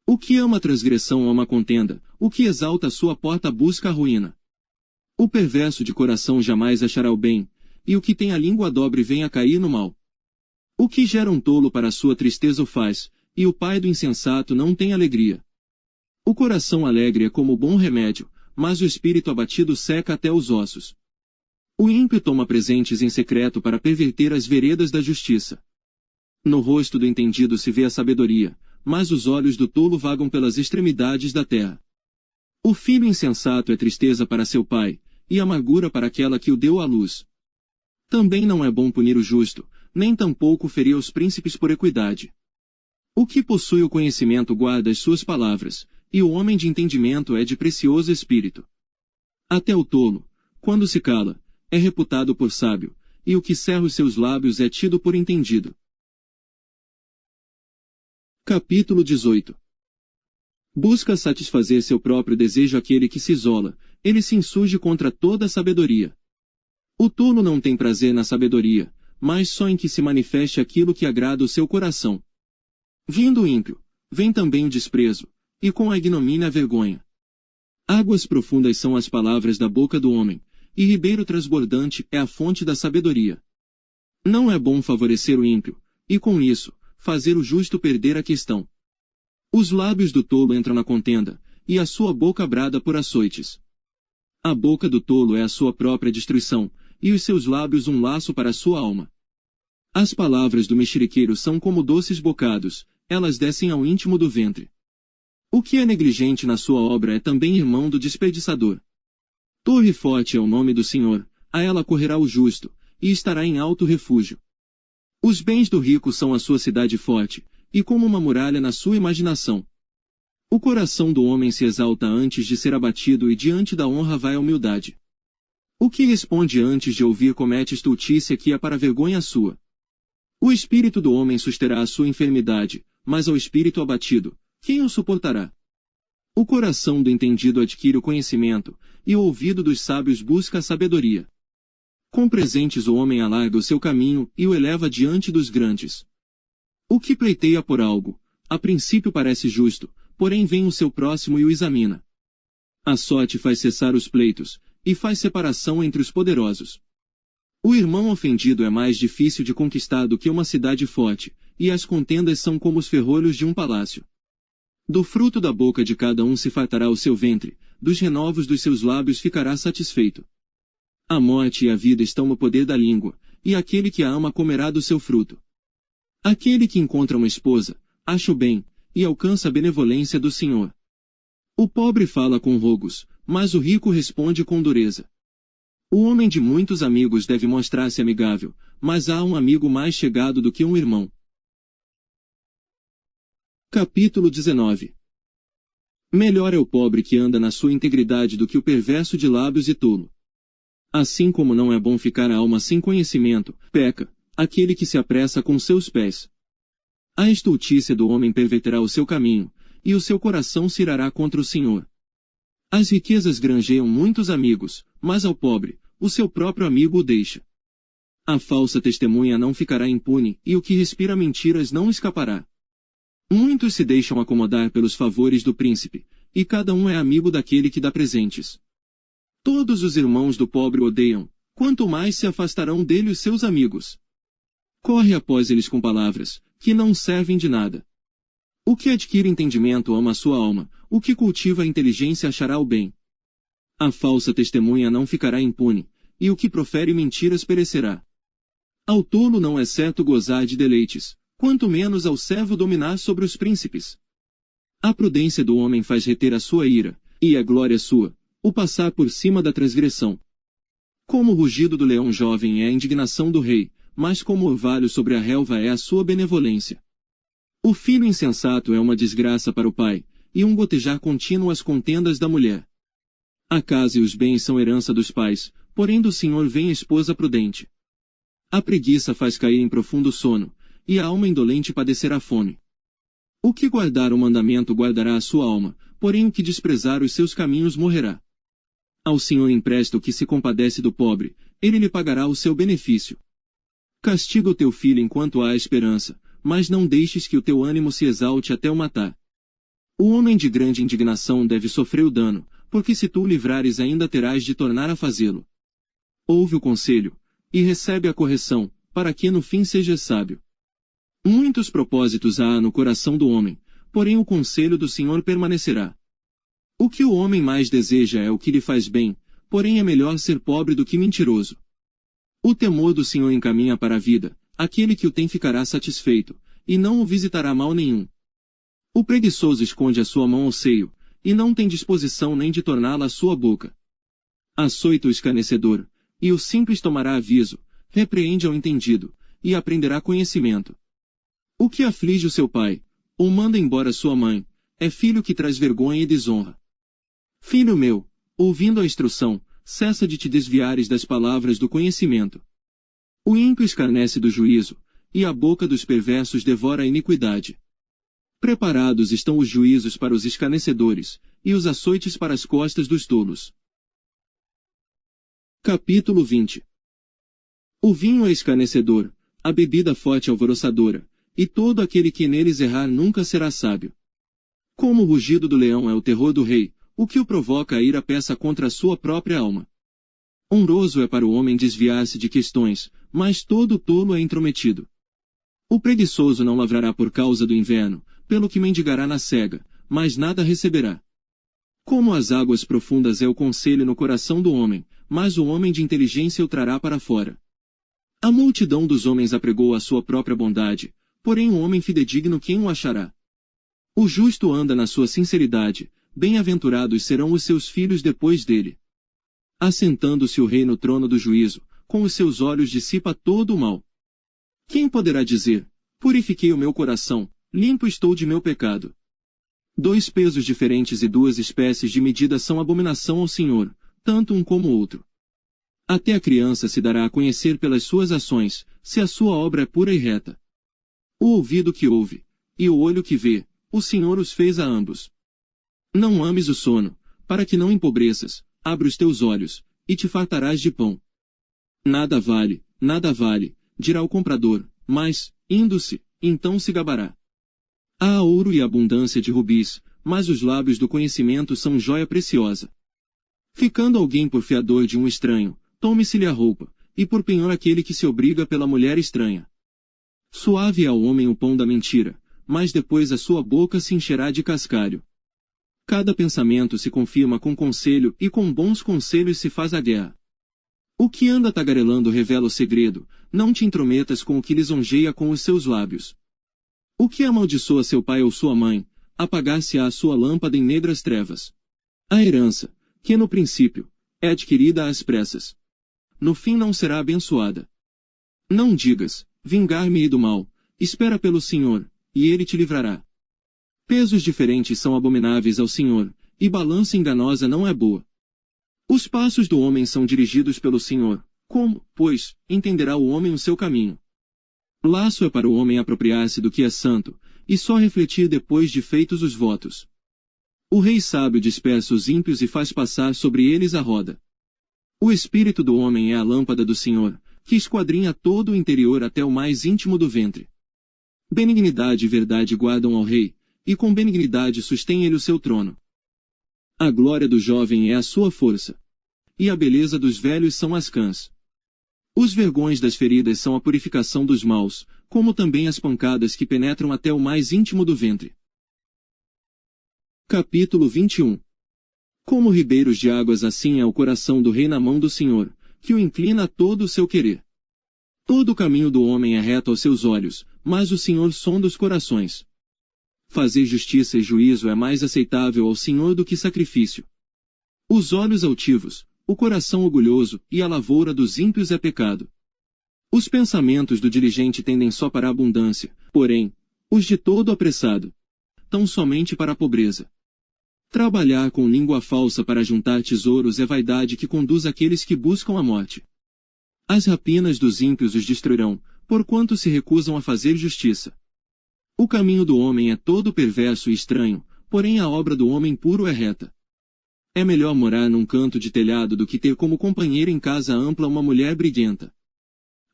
[SPEAKER 1] O que ama a transgressão ama a contenda, o que exalta a sua porta busca a ruína. O perverso de coração jamais achará o bem, e o que tem a língua dobre vem a cair no mal. O que gera um tolo para a sua tristeza o faz, e o pai do insensato não tem alegria. O coração alegre é como bom remédio, mas o espírito abatido seca até os ossos. O ímpio toma presentes em secreto para perverter as veredas da justiça. No rosto do entendido se vê a sabedoria, mas os olhos do tolo vagam pelas extremidades da terra. O filho insensato é tristeza para seu pai, e amargura para aquela que o deu à luz. Também não é bom punir o justo, nem tampouco ferir os príncipes por equidade. O que possui o conhecimento guarda as suas palavras, e o homem de entendimento é de precioso espírito. Até o tolo, quando se cala, é reputado por sábio, e o que cerra os seus lábios é tido por entendido. Capítulo 18. Busca satisfazer seu próprio desejo aquele que se isola, ele se insurge contra toda a sabedoria. O tolo não tem prazer na sabedoria, mas só em que se manifeste aquilo que agrada o seu coração. Vindo o ímpio, vem também o desprezo, e com a ignomínia a vergonha. Águas profundas são as palavras da boca do homem, e ribeiro transbordante é a fonte da sabedoria. Não é bom favorecer o ímpio, e com isso, fazer o justo perder a questão. Os lábios do tolo entram na contenda, e a sua boca brada por açoites. A boca do tolo é a sua própria destruição, e os seus lábios um laço para a sua alma. As palavras do mexeriqueiro são como doces bocados, elas descem ao íntimo do ventre. O que é negligente na sua obra é também irmão do desperdiçador. Torre forte é o nome do Senhor, a ela correrá o justo, e estará em alto refúgio. Os bens do rico são a sua cidade forte, e como uma muralha na sua imaginação. O coração do homem se exalta antes de ser abatido e diante da honra vai a humildade. O que responde antes de ouvir comete estultícia que é para vergonha sua. O espírito do homem susterá a sua enfermidade, mas ao espírito abatido, quem o suportará? O coração do entendido adquire o conhecimento, e o ouvido dos sábios busca a sabedoria. Com presentes o homem alarga o seu caminho e o eleva diante dos grandes. O que pleiteia por algo, a princípio parece justo, porém vem o seu próximo e o examina. A sorte faz cessar os pleitos, e faz separação entre os poderosos. O irmão ofendido é mais difícil de conquistar do que uma cidade forte, e as contendas são como os ferrolhos de um palácio. Do fruto da boca de cada um se fartará o seu ventre, dos renovos dos seus lábios ficará satisfeito. A morte e a vida estão no poder da língua, e aquele que a ama comerá do seu fruto. Aquele que encontra uma esposa, acha o bem, e alcança a benevolência do Senhor. O pobre fala com rogos, mas o rico responde com dureza. O homem de muitos amigos deve mostrar-se amigável, mas há um amigo mais chegado do que um irmão. Capítulo 19. Melhor é o pobre que anda na sua integridade do que o perverso de lábios e tolo. Assim como não é bom ficar a alma sem conhecimento, peca aquele que se apressa com seus pés. A estultícia do homem perverterá o seu caminho, e o seu coração se irará contra o Senhor. As riquezas granjeiam muitos amigos, mas ao pobre, o seu próprio amigo o deixa. A falsa testemunha não ficará impune, e o que respira mentiras não escapará. Muitos se deixam acomodar pelos favores do príncipe, e cada um é amigo daquele que dá presentes. Todos os irmãos do pobre o odeiam, quanto mais se afastarão dele os seus amigos. Corre após eles com palavras, que não servem de nada. O que adquire entendimento ama a sua alma, o que cultiva a inteligência achará o bem. A falsa testemunha não ficará impune, e o que profere mentiras perecerá. Ao tolo não é certo gozar de deleites, quanto menos ao servo dominar sobre os príncipes. A prudência do homem faz reter a sua ira, e é glória sua, o passar por cima da transgressão. Como o rugido do leão jovem é a indignação do rei, mas como o orvalho sobre a relva é a sua benevolência. O filho insensato é uma desgraça para o pai, e um gotejar contínuo às contendas da mulher. A casa e os bens são herança dos pais, porém do Senhor vem a esposa prudente. A preguiça faz cair em profundo sono, e a alma indolente padecerá fome. O que guardar o mandamento guardará a sua alma, porém o que desprezar os seus caminhos morrerá. Ao Senhor empresta o que se compadece do pobre, ele lhe pagará o seu benefício. Castiga o teu filho enquanto há esperança, mas não deixes que o teu ânimo se exalte até o matar. O homem de grande indignação deve sofrer o dano, porque se tu o livrares ainda terás de tornar a fazê-lo. Ouve o conselho, e recebe a correção, para que no fim sejas sábio. Muitos propósitos há no coração do homem, porém o conselho do Senhor permanecerá. O que o homem mais deseja é o que lhe faz bem, porém é melhor ser pobre do que mentiroso. O temor do Senhor encaminha para a vida, aquele que o tem ficará satisfeito, e não o visitará mal nenhum. O preguiçoso esconde a sua mão ao seio, e não tem disposição nem de torná-la à sua boca. Açoita o escarnecedor, e o simples tomará aviso, repreende ao entendido, e aprenderá conhecimento. O que aflige o seu pai, ou manda embora sua mãe, é filho que traz vergonha e desonra. Filho meu, ouvindo a instrução, cessa de te desviares das palavras do conhecimento. O ímpio escarnece do juízo, e a boca dos perversos devora a iniquidade. Preparados estão os juízos para os escarnecedores, e os açoites para as costas dos tolos. Capítulo 20. O vinho é escarnecedor, a bebida forte alvoroçadora, e todo aquele que neles errar nunca será sábio. Como o rugido do leão é o terror do rei, o que o provoca a ira peça contra a sua própria alma. Honroso é para o homem desviar-se de questões, mas todo tolo é intrometido. O preguiçoso não lavrará por causa do inverno, pelo que mendigará na cega, mas nada receberá. Como as águas profundas é o conselho no coração do homem, mas o homem de inteligência o trará para fora. A multidão dos homens apregou a sua própria bondade, porém o homem fidedigno quem o achará? O justo anda na sua sinceridade, bem-aventurados serão os seus filhos depois dele. Assentando-se o rei no trono do juízo, com os seus olhos dissipa todo o mal. Quem poderá dizer, purifiquei o meu coração, limpo estou de meu pecado? 2 pesos diferentes e 2 espécies de medida são abominação ao Senhor, tanto um como o outro. Até a criança se dará a conhecer pelas suas ações, se a sua obra é pura e reta. O ouvido que ouve, e o olho que vê, o Senhor os fez a ambos. Não ames o sono, para que não empobreças, abre os teus olhos, e te fartarás de pão. Nada vale, dirá o comprador, mas, indo-se, então se gabará. Há ouro e abundância de rubis, mas os lábios do conhecimento são joia preciosa. Ficando alguém por fiador de um estranho, tome-se-lhe a roupa, e por penhor aquele que se obriga pela mulher estranha. Suave é ao homem o pão da mentira, mas depois a sua boca se encherá de cascalho. Cada pensamento se confirma com conselho e com bons conselhos se faz a guerra. O que anda tagarelando revela o segredo, não te intrometas com o que lisonjeia com os seus lábios. O que amaldiçoa seu pai ou sua mãe, apagar-se-á a sua lâmpada em negras trevas. A herança, que no princípio, é adquirida às pressas, no fim não será abençoada. Não digas, vingar-me-ei do mal, espera pelo Senhor, e ele te livrará. Pesos diferentes são abomináveis ao Senhor, e balança enganosa não é boa. Os passos do homem são dirigidos pelo Senhor, como, pois, entenderá o homem o seu caminho? Laço é para o homem apropriar-se do que é santo, e só refletir depois de feitos os votos. O rei sábio dispersa os ímpios e faz passar sobre eles a roda. O espírito do homem é a lâmpada do Senhor, que esquadrinha todo o interior até o mais íntimo do ventre. Benignidade e verdade guardam ao rei, e com benignidade sustém ele o seu trono. A glória do jovem é a sua força, e a beleza dos velhos são as cãs. Os vergões das feridas são a purificação dos maus, como também as pancadas que penetram até o mais íntimo do ventre. Capítulo 21. Como ribeiros de águas, assim é o coração do rei na mão do Senhor, que o inclina a todo o seu querer. Todo o caminho do homem é reto aos seus olhos, mas o Senhor sonda os corações. Fazer justiça e juízo é mais aceitável ao Senhor do que sacrifício. Os olhos altivos, o coração orgulhoso e a lavoura dos ímpios é pecado. Os pensamentos do diligente tendem só para a abundância, porém, os de todo apressado, tão somente para a pobreza. Trabalhar com língua falsa para juntar tesouros é vaidade que conduz aqueles que buscam a morte. As rapinas dos ímpios os destruirão, porquanto se recusam a fazer justiça. O caminho do homem é todo perverso e estranho, porém a obra do homem puro é reta. É melhor morar num canto de telhado do que ter como companheira em casa ampla uma mulher briguenta.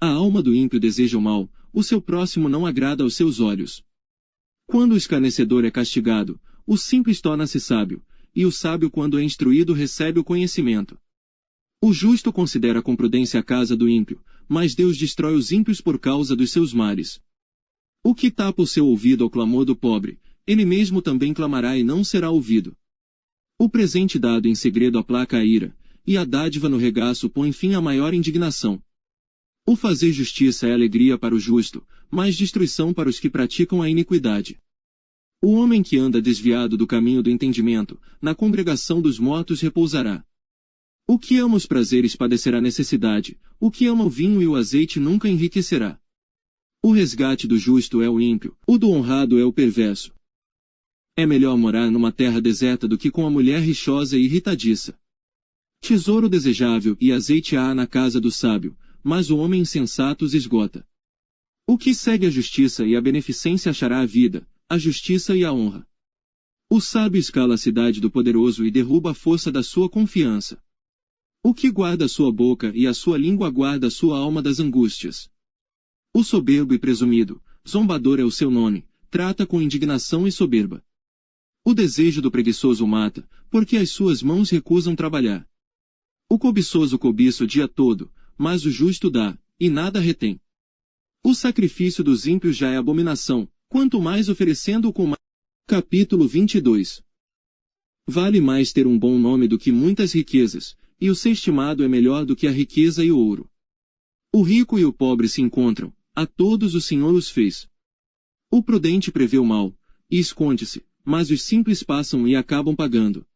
[SPEAKER 1] A alma do ímpio deseja o mal, o seu próximo não agrada aos seus olhos. Quando o escarnecedor é castigado, o simples torna-se sábio, e o sábio, quando é instruído, recebe o conhecimento. O justo considera com prudência a casa do ímpio, mas Deus destrói os ímpios por causa dos seus males. O que tapa o seu ouvido ao clamor do pobre, ele mesmo também clamará e não será ouvido. O presente dado em segredo aplaca a ira, e a dádiva no regaço põe fim à maior indignação. O fazer justiça é alegria para o justo, mas destruição para os que praticam a iniquidade. O homem que anda desviado do caminho do entendimento, na congregação dos mortos repousará. O que ama os prazeres padecerá necessidade, o que ama o vinho e o azeite nunca enriquecerá. O resgate do justo é o ímpio, o do honrado é o perverso. É melhor morar numa terra deserta do que com a mulher rixosa e irritadiça. Tesouro desejável e azeite há na casa do sábio, mas o homem insensato os esgota. O que segue a justiça e a beneficência achará a vida, a justiça e a honra. O sábio escala a cidade do poderoso e derruba a força da sua confiança. O que guarda a sua boca e a sua língua guarda a sua alma das angústias. O soberbo e presumido, zombador é o seu nome, trata com indignação e soberba. O desejo do preguiçoso mata, porque as suas mãos recusam trabalhar. O cobiçoso cobiça o dia todo, mas o justo dá, e nada retém. O sacrifício dos ímpios já é abominação, quanto mais oferecendo-o com mais. Capítulo 22. Vale mais ter um bom nome do que muitas riquezas, e o ser estimado é melhor do que a riqueza e o ouro. O rico e o pobre se encontram, a todos o Senhor os fez. O prudente prevê o mal, e esconde-se, mas os simples passam e acabam pagando.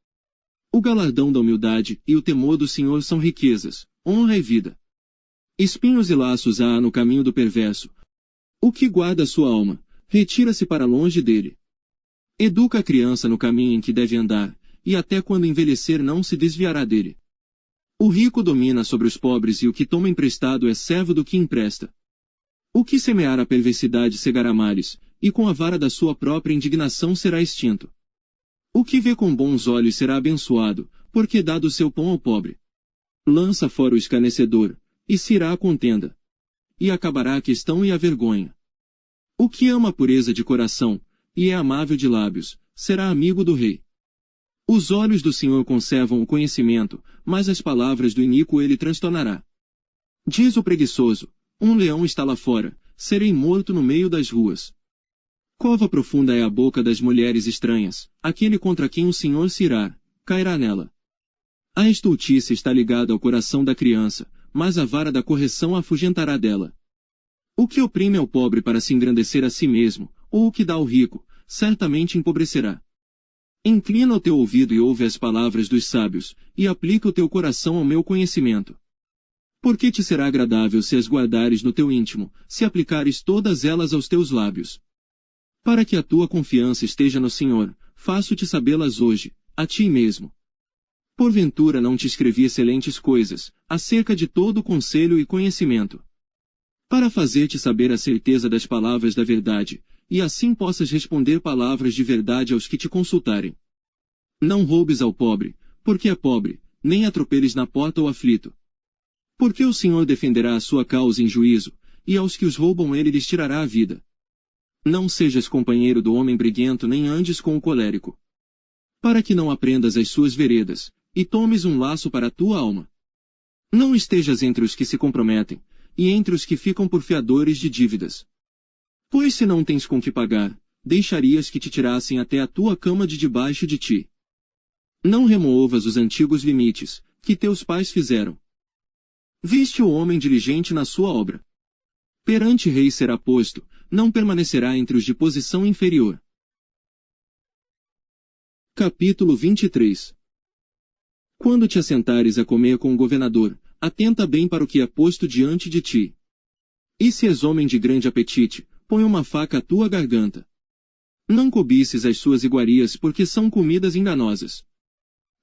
[SPEAKER 1] O galardão da humildade e o temor do Senhor são riquezas, honra e vida. Espinhos e laços há no caminho do perverso. O que guarda a sua alma, retira-se para longe dele. Educa a criança no caminho em que deve andar, e até quando envelhecer não se desviará dele. O rico domina sobre os pobres e o que toma emprestado é servo do que empresta. O que semear a perversidade cegará males, e com a vara da sua própria indignação será extinto. O que vê com bons olhos será abençoado, porque dá do seu pão ao pobre. Lança fora o escarnecedor, e se irá a contenda. E acabará a questão e a vergonha. O que ama a pureza de coração, e é amável de lábios, será amigo do rei. Os olhos do Senhor conservam o conhecimento, mas as palavras do iníquo ele transtornará. Diz o preguiçoso, um leão está lá fora, serei morto no meio das ruas. Cova profunda é a boca das mulheres estranhas, aquele contra quem o Senhor se irá, cairá nela. A estultícia está ligada ao coração da criança, mas a vara da correção a afugentará dela. O que oprime ao pobre para se engrandecer a si mesmo, ou o que dá ao rico, certamente empobrecerá. Inclina o teu ouvido e ouve as palavras dos sábios, e aplica o teu coração ao meu conhecimento. Porque te será agradável se as guardares no teu íntimo, se aplicares todas elas aos teus lábios. Para que a tua confiança esteja no Senhor, faço-te sabê-las hoje, a ti mesmo. Porventura não te escrevi excelentes coisas, acerca de todo conselho e conhecimento. para fazer-te saber a certeza das palavras da verdade, e assim possas responder palavras de verdade aos que te consultarem. Não roubes ao pobre, porque é pobre, nem atropeles na porta o aflito. Porque o Senhor defenderá a sua causa em juízo, e aos que os roubam ele lhes tirará a vida. Não sejas companheiro do homem briguento nem andes com o colérico. Para que não aprendas as suas veredas, e tomes um laço para a tua alma. Não estejas entre os que se comprometem, e entre os que ficam por fiadores de dívidas. Pois se não tens com que pagar, deixarias que te tirassem até a tua cama de debaixo de ti. Não removas os antigos limites, que teus pais fizeram. Viste o homem diligente na sua obra. Perante rei será posto, não permanecerá entre os de posição inferior. Capítulo 23. Quando te assentares a comer com o governador, atenta bem para o que é posto diante de ti. E se és homem de grande apetite, põe uma faca à tua garganta. Não cobices as suas iguarias porque são comidas enganosas.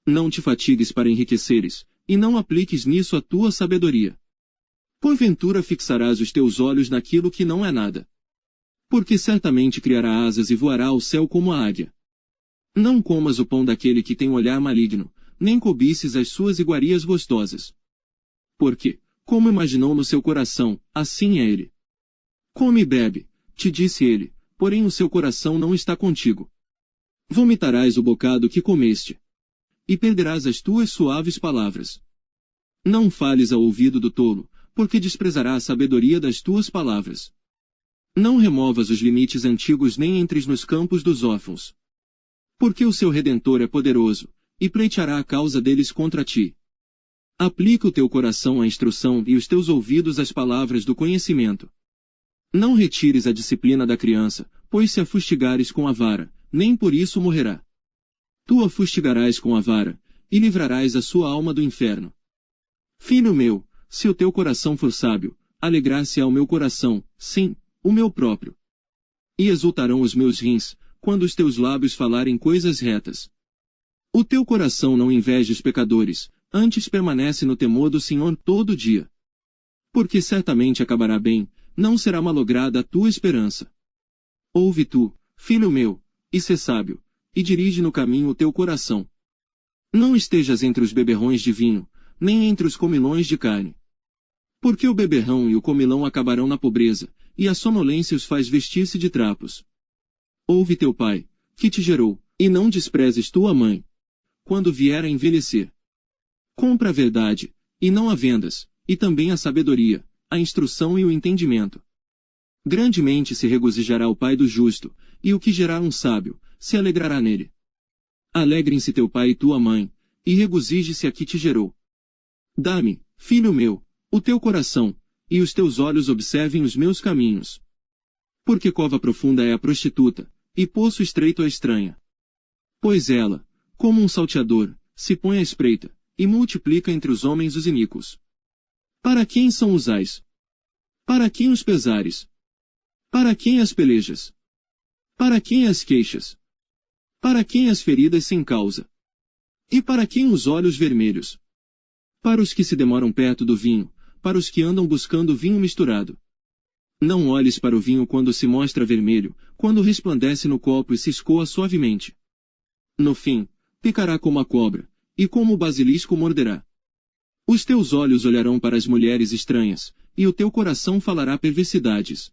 [SPEAKER 1] Não te fatigues para enriqueceres, e não apliques nisso a tua sabedoria. Porventura fixarás os teus olhos naquilo que não é nada. Porque certamente criará asas e voará ao céu como a águia. Não comas o pão daquele que tem olhar maligno, nem cobices as suas iguarias gostosas. Porque, como imaginou no seu coração, assim é ele. Come e bebe, te disse ele, porém o seu coração não está contigo. Vomitarás o bocado que comeste. E perderás as tuas suaves palavras. Não fales ao ouvido do tolo, porque desprezará a sabedoria das tuas palavras. Não removas os limites antigos nem entres nos campos dos órfãos. Porque o seu Redentor é poderoso, e pleiteará a causa deles contra ti. Aplica o teu coração à instrução e os teus ouvidos às palavras do conhecimento. Não retires a disciplina da criança, pois se a fustigares com a vara, nem por isso morrerá. Tu a fustigarás com a vara, e livrarás a sua alma do inferno. Filho meu, se o teu coração for sábio, alegrar-se-á o meu coração, sim, o meu próprio. E exultarão os meus rins, quando os teus lábios falarem coisas retas. O teu coração não inveje os pecadores, antes permanece no temor do Senhor todo dia. Porque certamente acabará bem, não será malograda a tua esperança. Ouve tu, filho meu, e sê sábio, e dirige no caminho o teu coração. Não estejas entre os beberrões de vinho, nem entre os comilões de carne. Porque o beberrão e o comilão acabarão na pobreza, e a sonolência os faz vestir-se de trapos. Ouve teu pai, que te gerou, e não desprezes tua mãe, quando vier a envelhecer. Compra a verdade, e não a vendas, e também a sabedoria, a instrução e o entendimento. Grandemente se regozijará o pai do justo, e o que gerar um sábio, se alegrará nele. Alegrem-se teu pai e tua mãe, e regozije-se a que te gerou. Dá-me, filho meu, o teu coração, e os teus olhos observem os meus caminhos. Porque cova profunda é a prostituta, e poço estreito a estranha. Pois ela, como um salteador, se põe à espreita, e multiplica entre os homens os iníquos. Para quem são usais? Para quem os pesares? Para quem as pelejas? Para quem as queixas? Para quem as feridas sem causa? E para quem os olhos vermelhos? Para os que se demoram perto do vinho, para os que andam buscando vinho misturado. Não olhes para o vinho quando se mostra vermelho, quando resplandece no copo e se escoa suavemente. No fim, picará como a cobra, e como o basilisco morderá. Os teus olhos olharão para as mulheres estranhas, e o teu coração falará perversidades.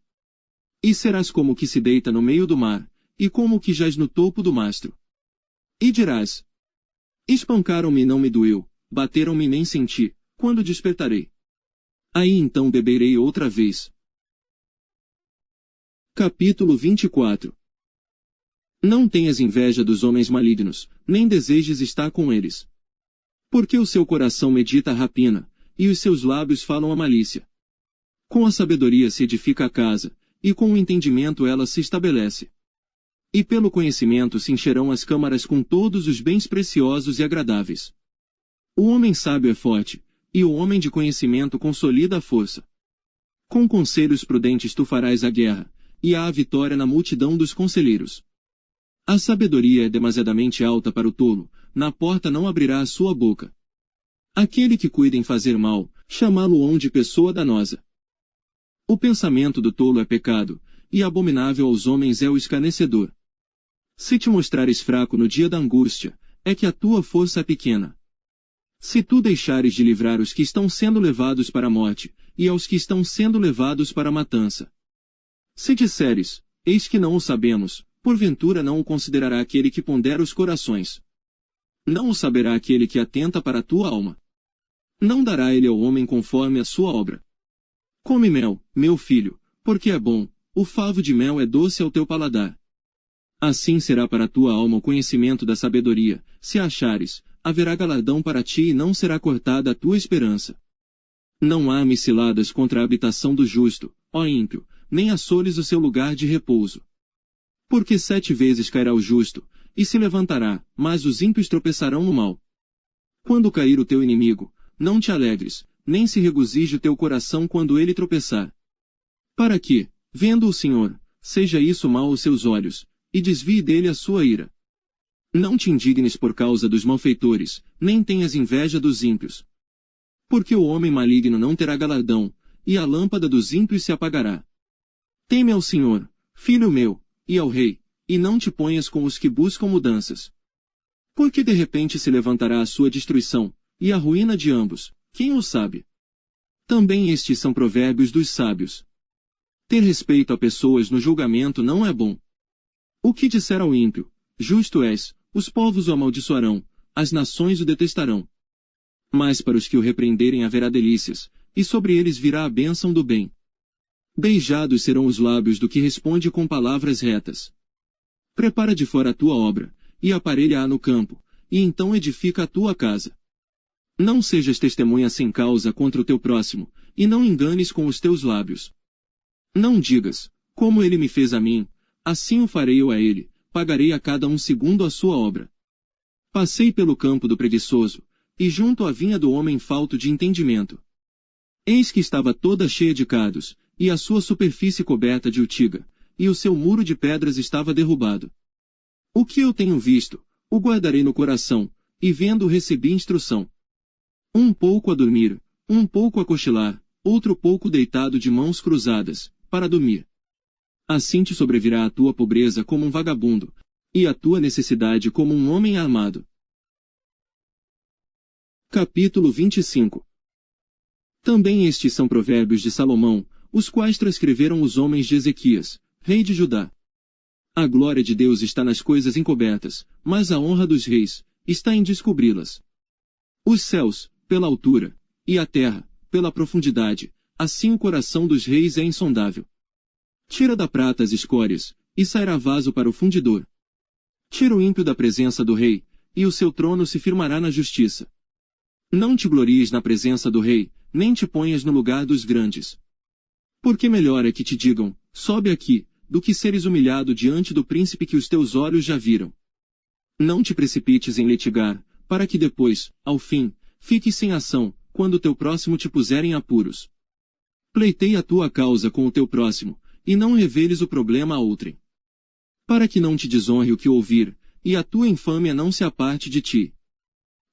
[SPEAKER 1] E serás como o que se deita no meio do mar, e como o que jaz no topo do mastro. E dirás: espancaram-me e não me doeu, bateram-me e nem senti, quando despertarei. Aí então beberei outra vez. Capítulo 24. Não tenhas inveja dos homens malignos, nem desejes estar com eles. Porque o seu coração medita a rapina, e os seus lábios falam a malícia. Com a sabedoria se edifica a casa, e com o entendimento ela se estabelece. E pelo conhecimento se encherão as câmaras com todos os bens preciosos e agradáveis. O homem sábio é forte, e o homem de conhecimento consolida a força. Com conselhos prudentes tu farás a guerra, e há a vitória na multidão dos conselheiros. A sabedoria é demasiadamente alta para o tolo, na porta não abrirá a sua boca. Aquele que cuida em fazer mal, chamá-lo-ão de pessoa danosa. O pensamento do tolo é pecado, e abominável aos homens é o escarnecedor. Se te mostrares fraco no dia da angústia, é que a tua força é pequena. Se tu deixares de livrar os que estão sendo levados para a morte, e aos que estão sendo levados para a matança. Se disseres, eis que não o sabemos, porventura não o considerará aquele que pondera os corações. Não o saberá aquele que atenta para a tua alma. Não dará ele ao homem conforme a sua obra. Come mel, meu filho, porque é bom, o favo de mel é doce ao teu paladar. Assim será para a tua alma o conhecimento da sabedoria, se a achares, haverá galardão para ti e não será cortada a tua esperança. Não há ciladas contra a habitação do justo, ó ímpio, nem assoles o seu lugar de repouso. Porque 7 vezes cairá o justo, e se levantará, mas os ímpios tropeçarão no mal. Quando cair o teu inimigo, não te alegres, nem se regozije o teu coração quando ele tropeçar. Para que, vendo o Senhor, seja isso mal aos seus olhos, e desvie dele a sua ira. Não te indignes por causa dos malfeitores, nem tenhas inveja dos ímpios. Porque o homem maligno não terá galardão, e a lâmpada dos ímpios se apagará. Teme ao Senhor, filho meu, e ao rei, e não te ponhas com os que buscam mudanças. Porque de repente se levantará a sua destruição, e a ruína de ambos, quem o sabe? Também estes são provérbios dos sábios. Ter respeito a pessoas no julgamento não é bom. O que disser ao ímpio, justo és, os povos o amaldiçoarão, as nações o detestarão. Mas para os que o repreenderem haverá delícias, e sobre eles virá a bênção do bem. Beijados serão os lábios do que responde com palavras retas. Prepara de fora a tua obra, e aparelha-a no campo, e então edifica a tua casa. Não sejas testemunha sem causa contra o teu próximo, e não enganes com os teus lábios. Não digas, como ele me fez a mim, assim o farei eu a ele, pagarei a cada um segundo a sua obra. Passei pelo campo do preguiçoso, e junto à vinha do homem falto de entendimento. Eis que estava toda cheia de cados, e a sua superfície coberta de urtiga, e o seu muro de pedras estava derrubado. O que eu tenho visto, o guardarei no coração, e vendo recebi instrução. Um pouco a dormir, um pouco a cochilar, outro pouco deitado de mãos cruzadas, para dormir. Assim te sobrevirá a tua pobreza como um vagabundo, e a tua necessidade como um homem armado. Capítulo 25. Também estes são provérbios de Salomão, os quais transcreveram os homens de Ezequias, rei de Judá. A glória de Deus está nas coisas encobertas, mas a honra dos reis está em descobri-las. Os céus, pela altura, e a terra, pela profundidade, assim o coração dos reis é insondável. Tira da prata as escórias, e sairá vaso para o fundidor. Tira o ímpio da presença do rei, e o seu trono se firmará na justiça. Não te glories na presença do rei, nem te ponhas no lugar dos grandes. Porque melhor é que te digam, sobe aqui, do que seres humilhado diante do príncipe que os teus olhos já viram. Não te precipites em litigar, para que depois, ao fim, fiques sem ação, quando teu próximo te puser em apuros. Pleiteia a tua causa com o teu próximo, e não reveles o problema a outrem. Para que não te desonre o que ouvir, e a tua infâmia não se aparte de ti.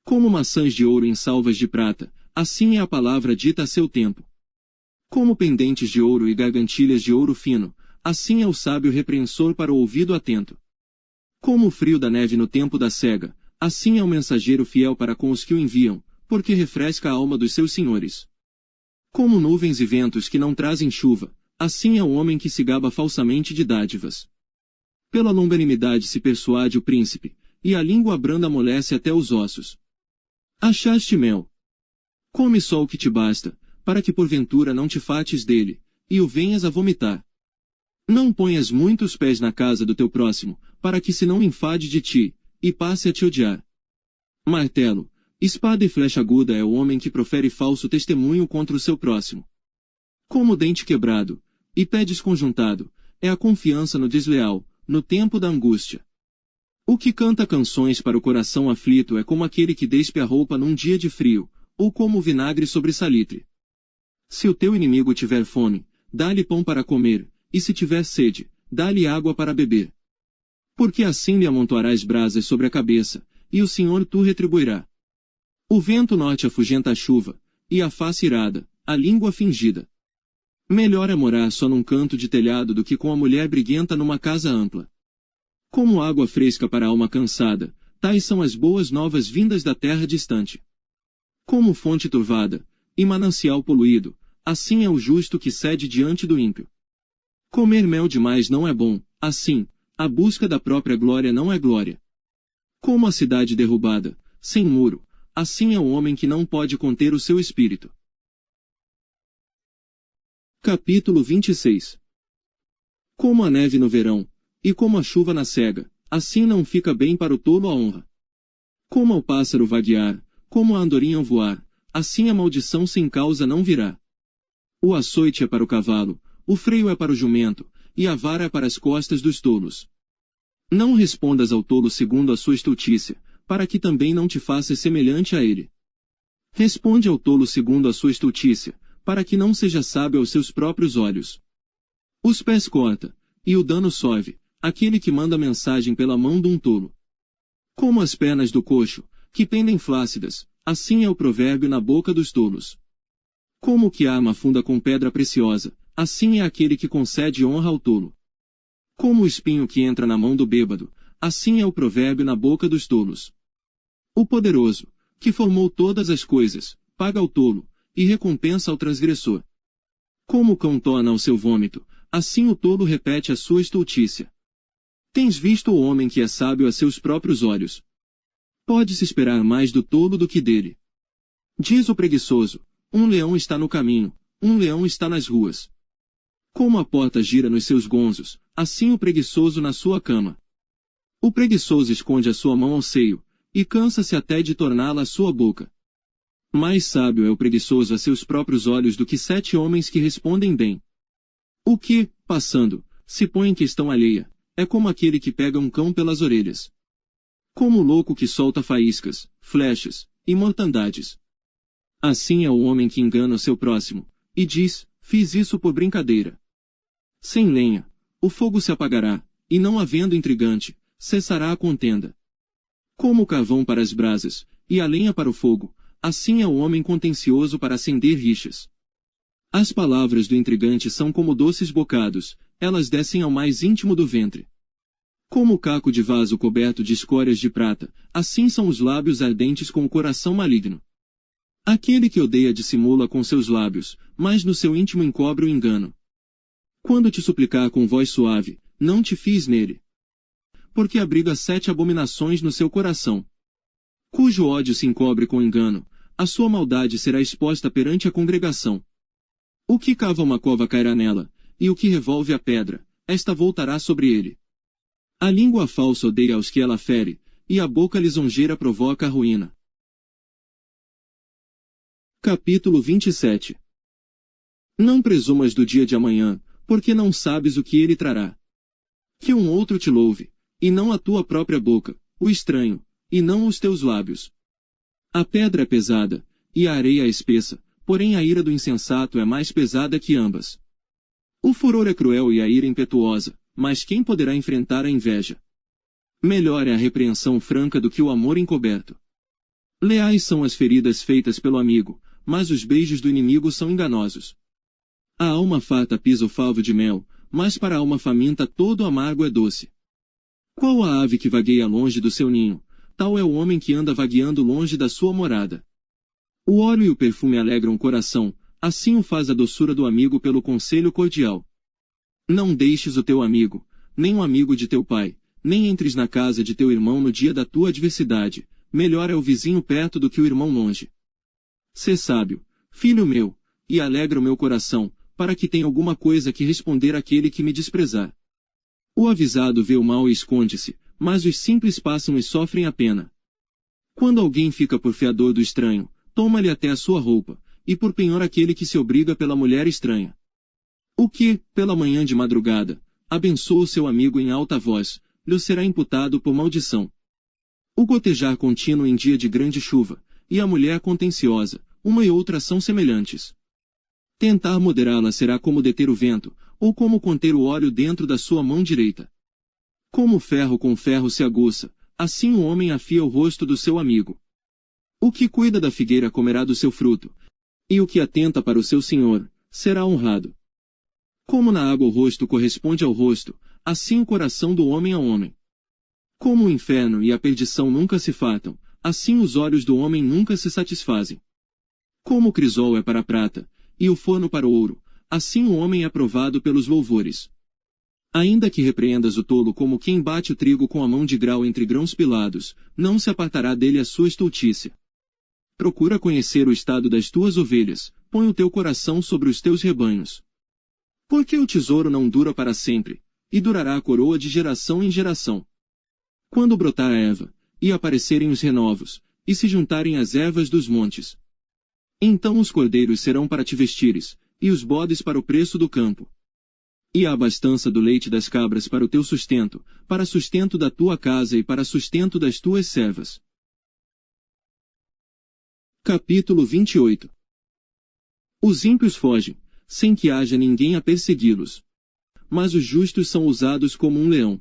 [SPEAKER 1] Como maçãs de ouro em salvas de prata, assim é a palavra dita a seu tempo. Como pendentes de ouro e gargantilhas de ouro fino, assim é o sábio repreensor para o ouvido atento. Como o frio da neve no tempo da cega, assim é o mensageiro fiel para com os que o enviam, porque refresca a alma dos seus senhores. Como nuvens e ventos que não trazem chuva, assim é o homem que se gaba falsamente de dádivas. Pela longanimidade se persuade o príncipe, e a língua branda amolece até os ossos. Achaste mel. Come só o que te basta, para que porventura não te fates dele, e o venhas a vomitar. Não ponhas muitos pés na casa do teu próximo, para que se não enfade de ti, e passe a te odiar. Martelo, espada e flecha aguda é o homem que profere falso testemunho contra o seu próximo. Como dente quebrado, e pé desconjuntado, é a confiança no desleal, no tempo da angústia. O que canta canções para o coração aflito é como aquele que despe a roupa num dia de frio, ou como o vinagre sobre salitre. Se o teu inimigo tiver fome, dá-lhe pão para comer, e se tiver sede, dá-lhe água para beber. Porque assim lhe amontoarás brasas sobre a cabeça, e o Senhor tu retribuirá. O vento norte afugenta a chuva, e a face irada, a língua fingida. Melhor é morar só num canto de telhado do que com a mulher briguenta numa casa ampla. Como água fresca para a alma cansada, tais são as boas novas vindas da terra distante. Como fonte turvada, e manancial poluído, assim é o justo que cede diante do ímpio. Comer mel demais não é bom, assim, a busca da própria glória não é glória. Como a cidade derrubada, sem muro, assim é o homem que não pode conter o seu espírito. Capítulo 26. Como a neve no verão, e como a chuva na cega, assim não fica bem para o tolo a honra. Como ao pássaro vaguear, como a andorinha voar, assim a maldição sem causa não virá. O açoite é para o cavalo, o freio é para o jumento, e a vara é para as costas dos tolos. Não respondas ao tolo segundo a sua estultícia, para que também não te faças semelhante a ele. Responde ao tolo segundo a sua estultícia, para que não seja sábio aos seus próprios olhos. Os pés corta, e o dano sove, aquele que manda mensagem pela mão de um tolo. Como as pernas do coxo, que pendem flácidas, assim é o provérbio na boca dos tolos. Como o que arma funda com pedra preciosa, assim é aquele que concede honra ao tolo. Como o espinho que entra na mão do bêbado, assim é o provérbio na boca dos tolos. O poderoso, que formou todas as coisas, paga ao tolo, e recompensa ao transgressor. Como o cão torna ao seu vômito, assim o tolo repete a sua estultícia. Tens visto o homem que é sábio a seus próprios olhos? Pode-se esperar mais do tolo do que dele. Diz o preguiçoso, um leão está no caminho, um leão está nas ruas. Como a porta gira nos seus gonzos, assim o preguiçoso na sua cama. O preguiçoso esconde a sua mão ao seio, e cansa-se até de torná-la a sua boca. Mais sábio é o preguiçoso a seus próprios olhos do que 7 homens que respondem bem. O que, passando, se põe em questão alheia, é como aquele que pega um cão pelas orelhas. Como o louco que solta faíscas, flechas, e mortandades. Assim é o homem que engana o seu próximo, e diz, fiz isso por brincadeira. Sem lenha, o fogo se apagará, e não havendo intrigante, cessará a contenda. Como o carvão para as brasas, e a lenha para o fogo, assim é o homem contencioso para acender rixas. As palavras do intrigante são como doces bocados, elas descem ao mais íntimo do ventre. Como o caco de vaso coberto de escórias de prata, assim são os lábios ardentes com o coração maligno. Aquele que odeia dissimula com seus lábios, mas no seu íntimo encobre o engano. Quando te suplicar com voz suave, não te fies nele. Porque abriga 7 abominações no seu coração. Cujo ódio se encobre com engano, a sua maldade será exposta perante a congregação. O que cava uma cova cairá nela, e o que revolve a pedra, esta voltará sobre ele. A língua falsa odeia aos que ela fere, e a boca lisonjeira provoca a ruína. Capítulo 27. Não presumas do dia de amanhã, porque não sabes o que ele trará. Que um outro te louve, e não a tua própria boca, o estranho, e não os teus lábios. A pedra é pesada, e a areia é espessa, porém a ira do insensato é mais pesada que ambas. O furor é cruel e a ira impetuosa, mas quem poderá enfrentar a inveja? Melhor é a repreensão franca do que o amor encoberto. Leais são as feridas feitas pelo amigo, mas os beijos do inimigo são enganosos. A alma farta pisa o favo de mel, mas para a alma faminta todo amargo é doce. Qual a ave que vagueia longe do seu ninho, tal é o homem que anda vagueando longe da sua morada. O óleo e o perfume alegram o coração, assim o faz a doçura do amigo pelo conselho cordial. Não deixes o teu amigo, nem o amigo de teu pai, nem entres na casa de teu irmão no dia da tua adversidade, melhor é o vizinho perto do que o irmão longe. Sê sábio, filho meu, e alegra o meu coração, para que tenha alguma coisa que responder àquele que me desprezar. O avisado vê o mal e esconde-se, mas os simples passam e sofrem a pena. Quando alguém fica por fiador do estranho, toma-lhe até a sua roupa, e por penhor aquele que se obriga pela mulher estranha. O que, pela manhã de madrugada, abençoa o seu amigo em alta voz, lhe será imputado por maldição. O gotejar contínuo em dia de grande chuva, e a mulher contenciosa, uma e outra são semelhantes. Tentar moderá-la será como deter o vento, ou como conter o óleo dentro da sua mão direita. Como ferro com ferro se aguça, assim o homem afia o rosto do seu amigo. O que cuida da figueira comerá do seu fruto, e o que atenta para o seu senhor, será honrado. Como na água o rosto corresponde ao rosto, assim o coração do homem ao homem. Como o inferno e a perdição nunca se fartam, assim os olhos do homem nunca se satisfazem. Como o crisol é para a prata, e o forno para o ouro, assim o homem é provado pelos louvores. Ainda que repreendas o tolo como quem bate o trigo com a mão de grau entre grãos pilados, não se apartará dele a sua estultícia. Procura conhecer o estado das tuas ovelhas, põe o teu coração sobre os teus rebanhos. Porque o tesouro não dura para sempre, e durará a coroa de geração em geração. Quando brotar a erva, e aparecerem os renovos, e se juntarem as ervas dos montes. Então os cordeiros serão para te vestires, e os bodes para o preço do campo. E a abastança do leite das cabras para o teu sustento, para sustento da tua casa e para sustento das tuas servas. Capítulo 28. Os ímpios fogem, sem que haja ninguém a persegui-los. Mas os justos são usados como um leão.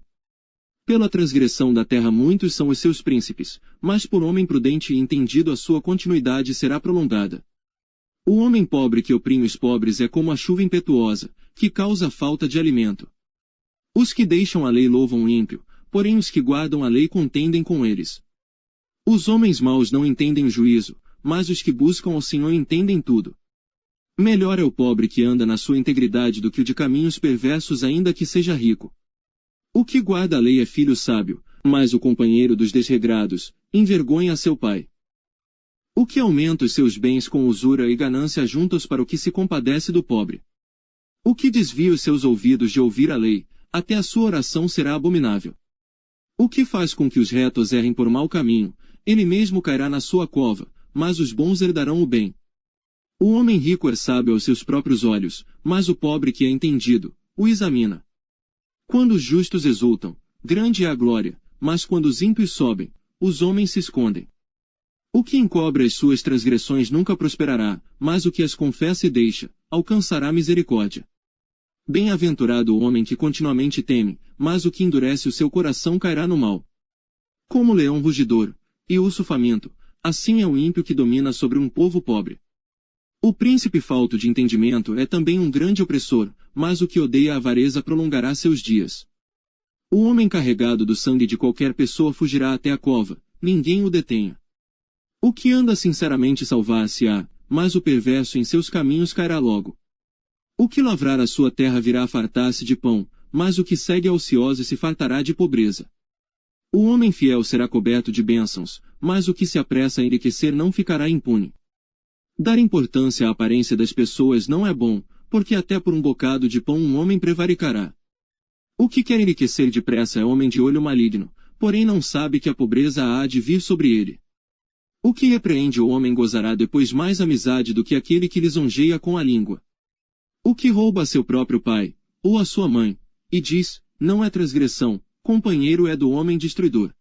[SPEAKER 1] Pela transgressão da terra muitos são os seus príncipes, mas por homem prudente e entendido a sua continuidade será prolongada. O homem pobre que oprime os pobres é como a chuva impetuosa, que causa falta de alimento. Os que deixam a lei louvam o ímpio, porém os que guardam a lei contendem com eles. Os homens maus não entendem o juízo, mas os que buscam ao Senhor entendem tudo. Melhor é o pobre que anda na sua integridade do que o de caminhos perversos ainda que seja rico. O que guarda a lei é filho sábio, mas o companheiro dos desregrados envergonha seu pai. O que aumenta os seus bens com usura e ganância junta-os para o que se compadece do pobre. O que desvia os seus ouvidos de ouvir a lei, até a sua oração será abominável. O que faz com que os retos errem por mau caminho, ele mesmo cairá na sua cova, mas os bons herdarão o bem. O homem rico é sábio aos seus próprios olhos, mas o pobre que é entendido, o examina. Quando os justos exultam, grande é a glória, mas quando os ímpios sobem, os homens se escondem. O que encobre as suas transgressões nunca prosperará, mas o que as confessa e deixa, alcançará misericórdia. Bem-aventurado o homem que continuamente teme, mas o que endurece o seu coração cairá no mal. Como leão rugidor, e urso faminto, assim é o ímpio que domina sobre um povo pobre. O príncipe falto de entendimento é também um grande opressor, mas o que odeia a avareza prolongará seus dias. O homem carregado do sangue de qualquer pessoa fugirá até a cova, ninguém o detenha. O que anda sinceramente salvar-se-á, mas o perverso em seus caminhos cairá logo. O que lavrar a sua terra virá a fartar-se de pão, mas o que segue a ociosa se fartará de pobreza. O homem fiel será coberto de bênçãos, mas o que se apressa a enriquecer não ficará impune. Dar importância à aparência das pessoas não é bom, porque até por um bocado de pão um homem prevaricará. O que quer enriquecer depressa é homem de olho maligno, porém não sabe que a pobreza há de vir sobre ele. O que repreende o homem gozará depois mais amizade do que aquele que lisonjeia com a língua. O que rouba a seu próprio pai, ou a sua mãe, e diz, não é transgressão, companheiro é do homem destruidor.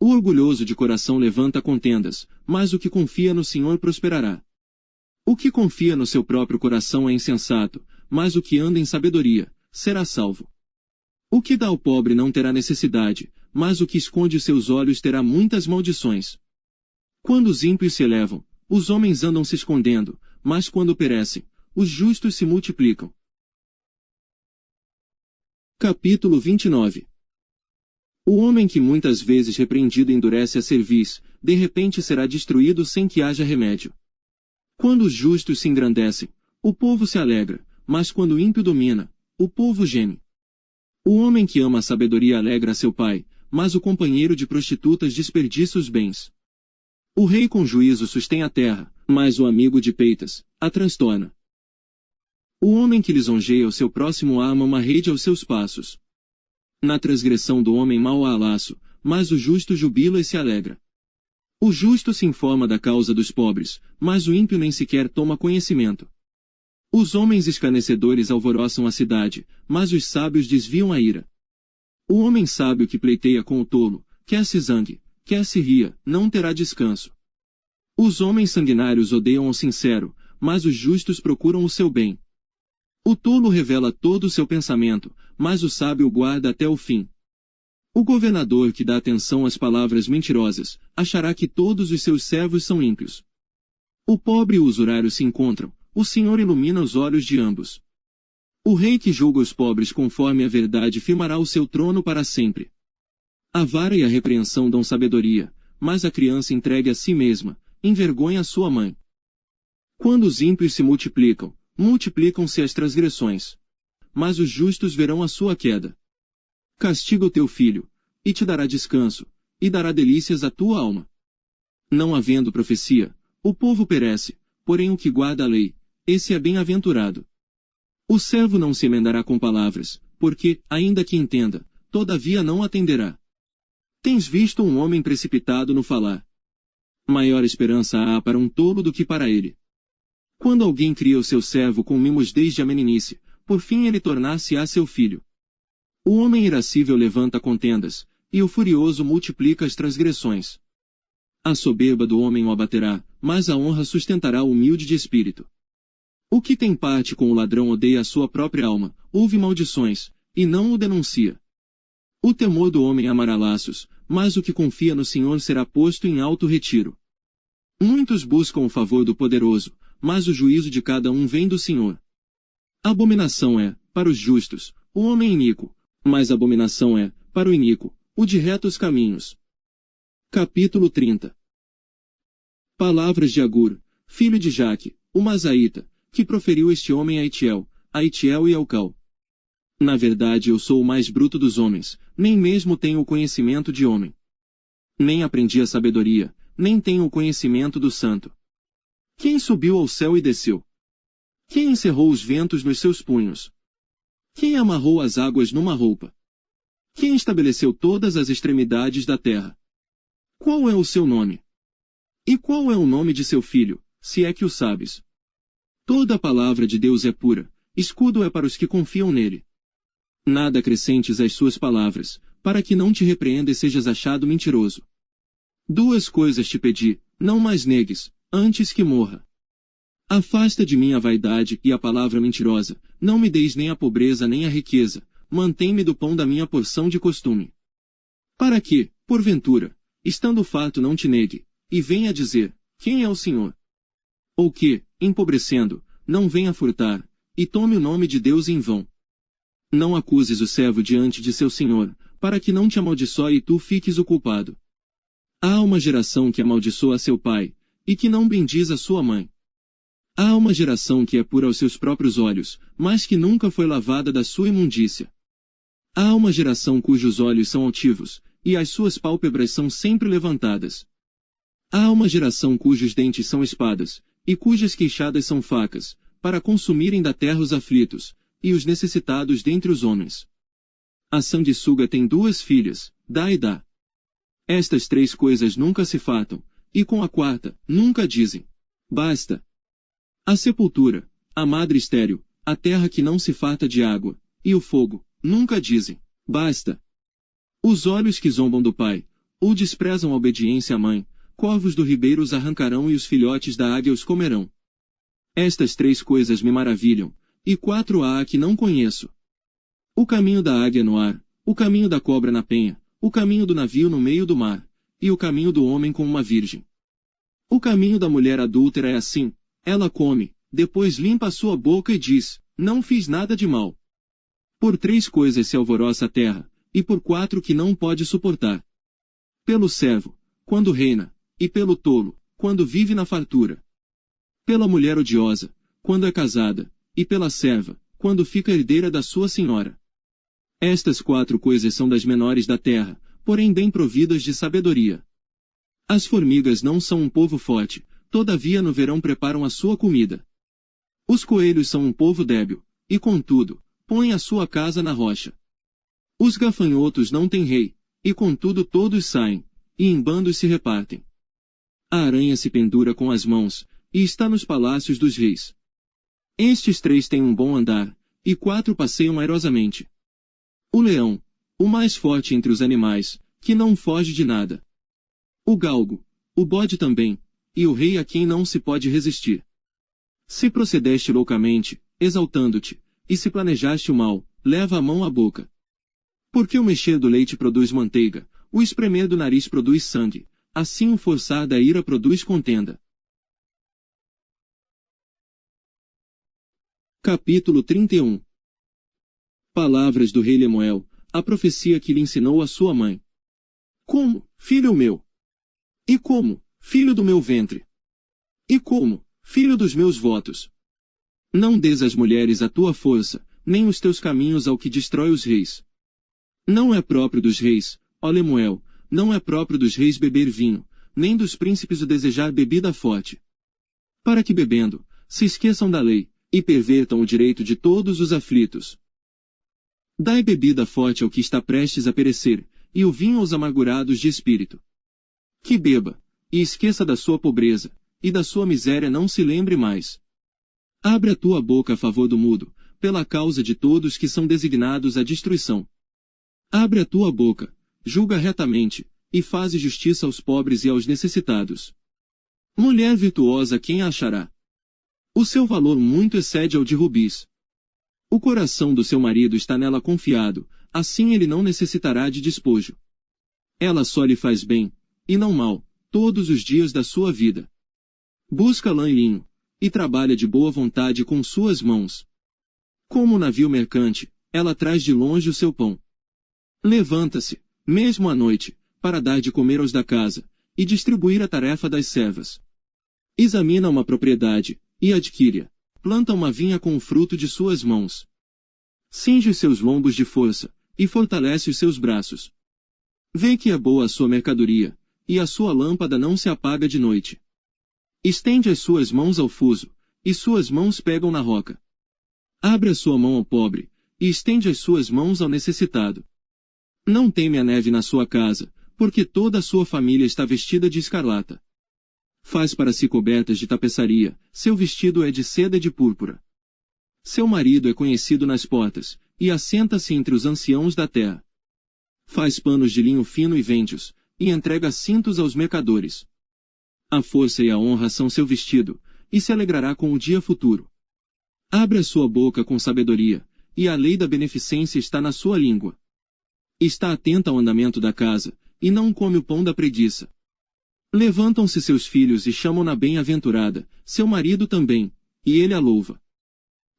[SPEAKER 1] O orgulhoso de coração levanta contendas, mas o que confia no Senhor prosperará. O que confia no seu próprio coração é insensato, mas o que anda em sabedoria, será salvo. O que dá ao pobre não terá necessidade, mas o que esconde seus olhos terá muitas maldições. Quando os ímpios se elevam, os homens andam se escondendo, mas quando perecem, os justos se multiplicam. Capítulo 29. O homem que muitas vezes repreendido endurece a cerviz, de repente será destruído sem que haja remédio. Quando os justos se engrandecem, o povo se alegra, mas quando o ímpio domina, o povo geme. O homem que ama a sabedoria alegra seu pai, mas o companheiro de prostitutas desperdiça os bens. O rei com juízo sustém a terra, mas o amigo de peitas a transtorna. O homem que lisonjeia o seu próximo arma uma rede aos seus passos. Na transgressão do homem mau há laço, mas o justo jubila e se alegra. O justo se informa da causa dos pobres, mas o ímpio nem sequer toma conhecimento. Os homens escarnecedores alvoroçam a cidade, mas os sábios desviam a ira. O homem sábio que pleiteia com o tolo, quer se zangue, quer se ria, não terá descanso. Os homens sanguinários odeiam ao sincero, mas os justos procuram o seu bem. O tolo revela todo o seu pensamento, mas o sábio guarda até o fim. O governador que dá atenção às palavras mentirosas, achará que todos os seus servos são ímpios. O pobre e o usurário se encontram, o Senhor ilumina os olhos de ambos. O rei que julga os pobres conforme a verdade firmará o seu trono para sempre. A vara e a repreensão dão sabedoria, mas a criança entregue a si mesma, envergonha sua mãe. Quando os ímpios se multiplicam, multiplicam-se as transgressões. Mas os justos verão a sua queda. Castiga o teu filho, e te dará descanso, e dará delícias à tua alma. Não havendo profecia, o povo perece, porém o que guarda a lei, esse é bem-aventurado. O servo não se emendará com palavras, porque, ainda que entenda, todavia não atenderá. Tens visto um homem precipitado no falar? Maior esperança há para um tolo do que para ele. Quando alguém cria o seu servo com mimos desde a meninice, por fim ele tornar-se-á seu filho. O homem irascível levanta contendas, e o furioso multiplica as transgressões. A soberba do homem o abaterá, mas a honra sustentará o humilde de espírito. O que tem parte com o ladrão odeia a sua própria alma, ouve maldições, e não o denuncia. O temor do homem amará laços, mas o que confia no Senhor será posto em alto retiro. Muitos buscam o favor do poderoso, mas o juízo de cada um vem do Senhor. Abominação é, para os justos, o homem iníquo, mas abominação é, para o iníquo, o de retos caminhos. Capítulo 30. Palavras de Agur, filho de Jaque, o Mazaíta, que proferiu este homem a Itiel e Elcal. Na verdade eu sou o mais bruto dos homens, nem mesmo tenho o conhecimento de homem. Nem aprendi a sabedoria, nem tenho o conhecimento do santo. Quem subiu ao céu e desceu? Quem encerrou os ventos nos seus punhos? Quem amarrou as águas numa roupa? Quem estabeleceu todas as extremidades da terra? Qual é o seu nome? E qual é o nome de seu filho, se é que o sabes? Toda a palavra de Deus é pura, escudo é para os que confiam nele. Nada acrescentes às suas palavras, para que não te repreenda e sejas achado mentiroso. Duas coisas te pedi, não mais negues, antes que morra. Afasta de mim a vaidade e a palavra mentirosa, não me deis nem a pobreza nem a riqueza, mantém-me do pão da minha porção de costume. Para que, porventura, estando farto não te negue, e venha dizer, quem é o Senhor? Ou que, empobrecendo, não venha furtar, e tome o nome de Deus em vão. Não acuses o servo diante de seu senhor, para que não te amaldiçoe e tu fiques o culpado. Há uma geração que amaldiçoa seu pai, e que não bendiz a sua mãe. Há uma geração que é pura aos seus próprios olhos, mas que nunca foi lavada da sua imundícia. Há uma geração cujos olhos são altivos, e as suas pálpebras são sempre levantadas. Há uma geração cujos dentes são espadas, e cujas queixadas são facas, para consumirem da terra os aflitos, e os necessitados dentre os homens. A sanguessuga tem duas filhas, dá e dá. Estas três coisas nunca se fartam, e com a quarta, nunca dizem, basta. A sepultura, a madre estéril, a terra que não se farta de água, e o fogo, nunca dizem, basta. Os olhos que zombam do pai, ou desprezam a obediência à mãe, corvos do ribeiro os arrancarão e os filhotes da águia os comerão. Estas três coisas me maravilham, e quatro há que não conheço. O caminho da águia no ar, o caminho da cobra na penha, o caminho do navio no meio do mar, e o caminho do homem com uma virgem. O caminho da mulher adúltera é assim, ela come, depois limpa a sua boca e diz, não fiz nada de mal. Por três coisas se alvoroça a terra, e por quatro que não pode suportar. Pelo servo, quando reina, e pelo tolo, quando vive na fartura. Pela mulher odiosa, quando é casada, e pela serva, quando fica herdeira da sua senhora. Estas quatro coisas são das menores da terra, porém bem providas de sabedoria. As formigas não são um povo forte, todavia no verão preparam a sua comida. Os coelhos são um povo débil, e contudo, põem a sua casa na rocha. Os gafanhotos não têm rei, e contudo todos saem, e em bandos se repartem. A aranha se pendura com as mãos, e está nos palácios dos reis. Estes três têm um bom andar, e quatro passeiam airosamente. O leão, o mais forte entre os animais, que não foge de nada. O galgo, o bode também, e o rei a quem não se pode resistir. Se procedeste loucamente, exaltando-te, e se planejaste o mal, leva a mão à boca. Porque o mexer do leite produz manteiga, o espremer do nariz produz sangue, assim o forçar da ira produz contenda. Capítulo 31. Palavras do rei Lemuel, a profecia que lhe ensinou a sua mãe. Como, filho meu? E como, filho do meu ventre? E como, filho dos meus votos? Não des às mulheres a tua força, nem os teus caminhos ao que destrói os reis. Não é próprio dos reis, ó Lemuel, não é próprio dos reis beber vinho, nem dos príncipes o desejar bebida forte. Para que bebendo, se esqueçam da lei, e pervertam o direito de todos os aflitos. Dai bebida forte ao que está prestes a perecer, e o vinho aos amargurados de espírito. Que beba, e esqueça da sua pobreza, e da sua miséria não se lembre mais. Abre a tua boca a favor do mudo, pela causa de todos que são designados à destruição. Abre a tua boca, julga retamente, e faze justiça aos pobres e aos necessitados. Mulher virtuosa quem a achará? O seu valor muito excede ao de rubis. O coração do seu marido está nela confiado, assim ele não necessitará de despojo. Ela só lhe faz bem, e não mal, todos os dias da sua vida. Busca lã e linho, e trabalha de boa vontade com suas mãos. Como um navio mercante, ela traz de longe o seu pão. Levanta-se, mesmo à noite, para dar de comer aos da casa, e distribuir a tarefa das servas. Examina uma propriedade, e adquire-a. Planta uma vinha com o fruto de suas mãos. Cinge os seus lombos de força, e fortalece os seus braços. Vê que é boa a sua mercadoria, e a sua lâmpada não se apaga de noite. Estende as suas mãos ao fuso, e suas mãos pegam na roca. Abre a sua mão ao pobre, e estende as suas mãos ao necessitado. Não teme a neve na sua casa, porque toda a sua família está vestida de escarlata. Faz para si cobertas de tapeçaria, seu vestido é de seda e de púrpura. Seu marido é conhecido nas portas, e assenta-se entre os anciãos da terra. Faz panos de linho fino e vende-os, e entrega cintos aos mercadores. A força e a honra são seu vestido, e se alegrará com o dia futuro. Abre a sua boca com sabedoria, e a lei da beneficência está na sua língua. Está atenta ao andamento da casa, e não come o pão da preguiça. Levantam-se seus filhos e chamam-na bem-aventurada, seu marido também, e ele a louva.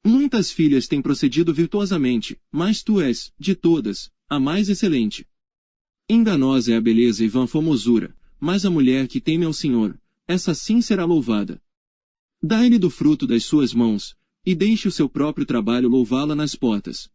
[SPEAKER 1] Muitas filhas têm procedido virtuosamente, mas tu és, de todas, a mais excelente. Enganosa é a beleza e vã formosura, mas a mulher que teme ao Senhor, essa sim será louvada. Dai-lhe do fruto das suas mãos, e deixe o seu próprio trabalho louvá-la nas portas.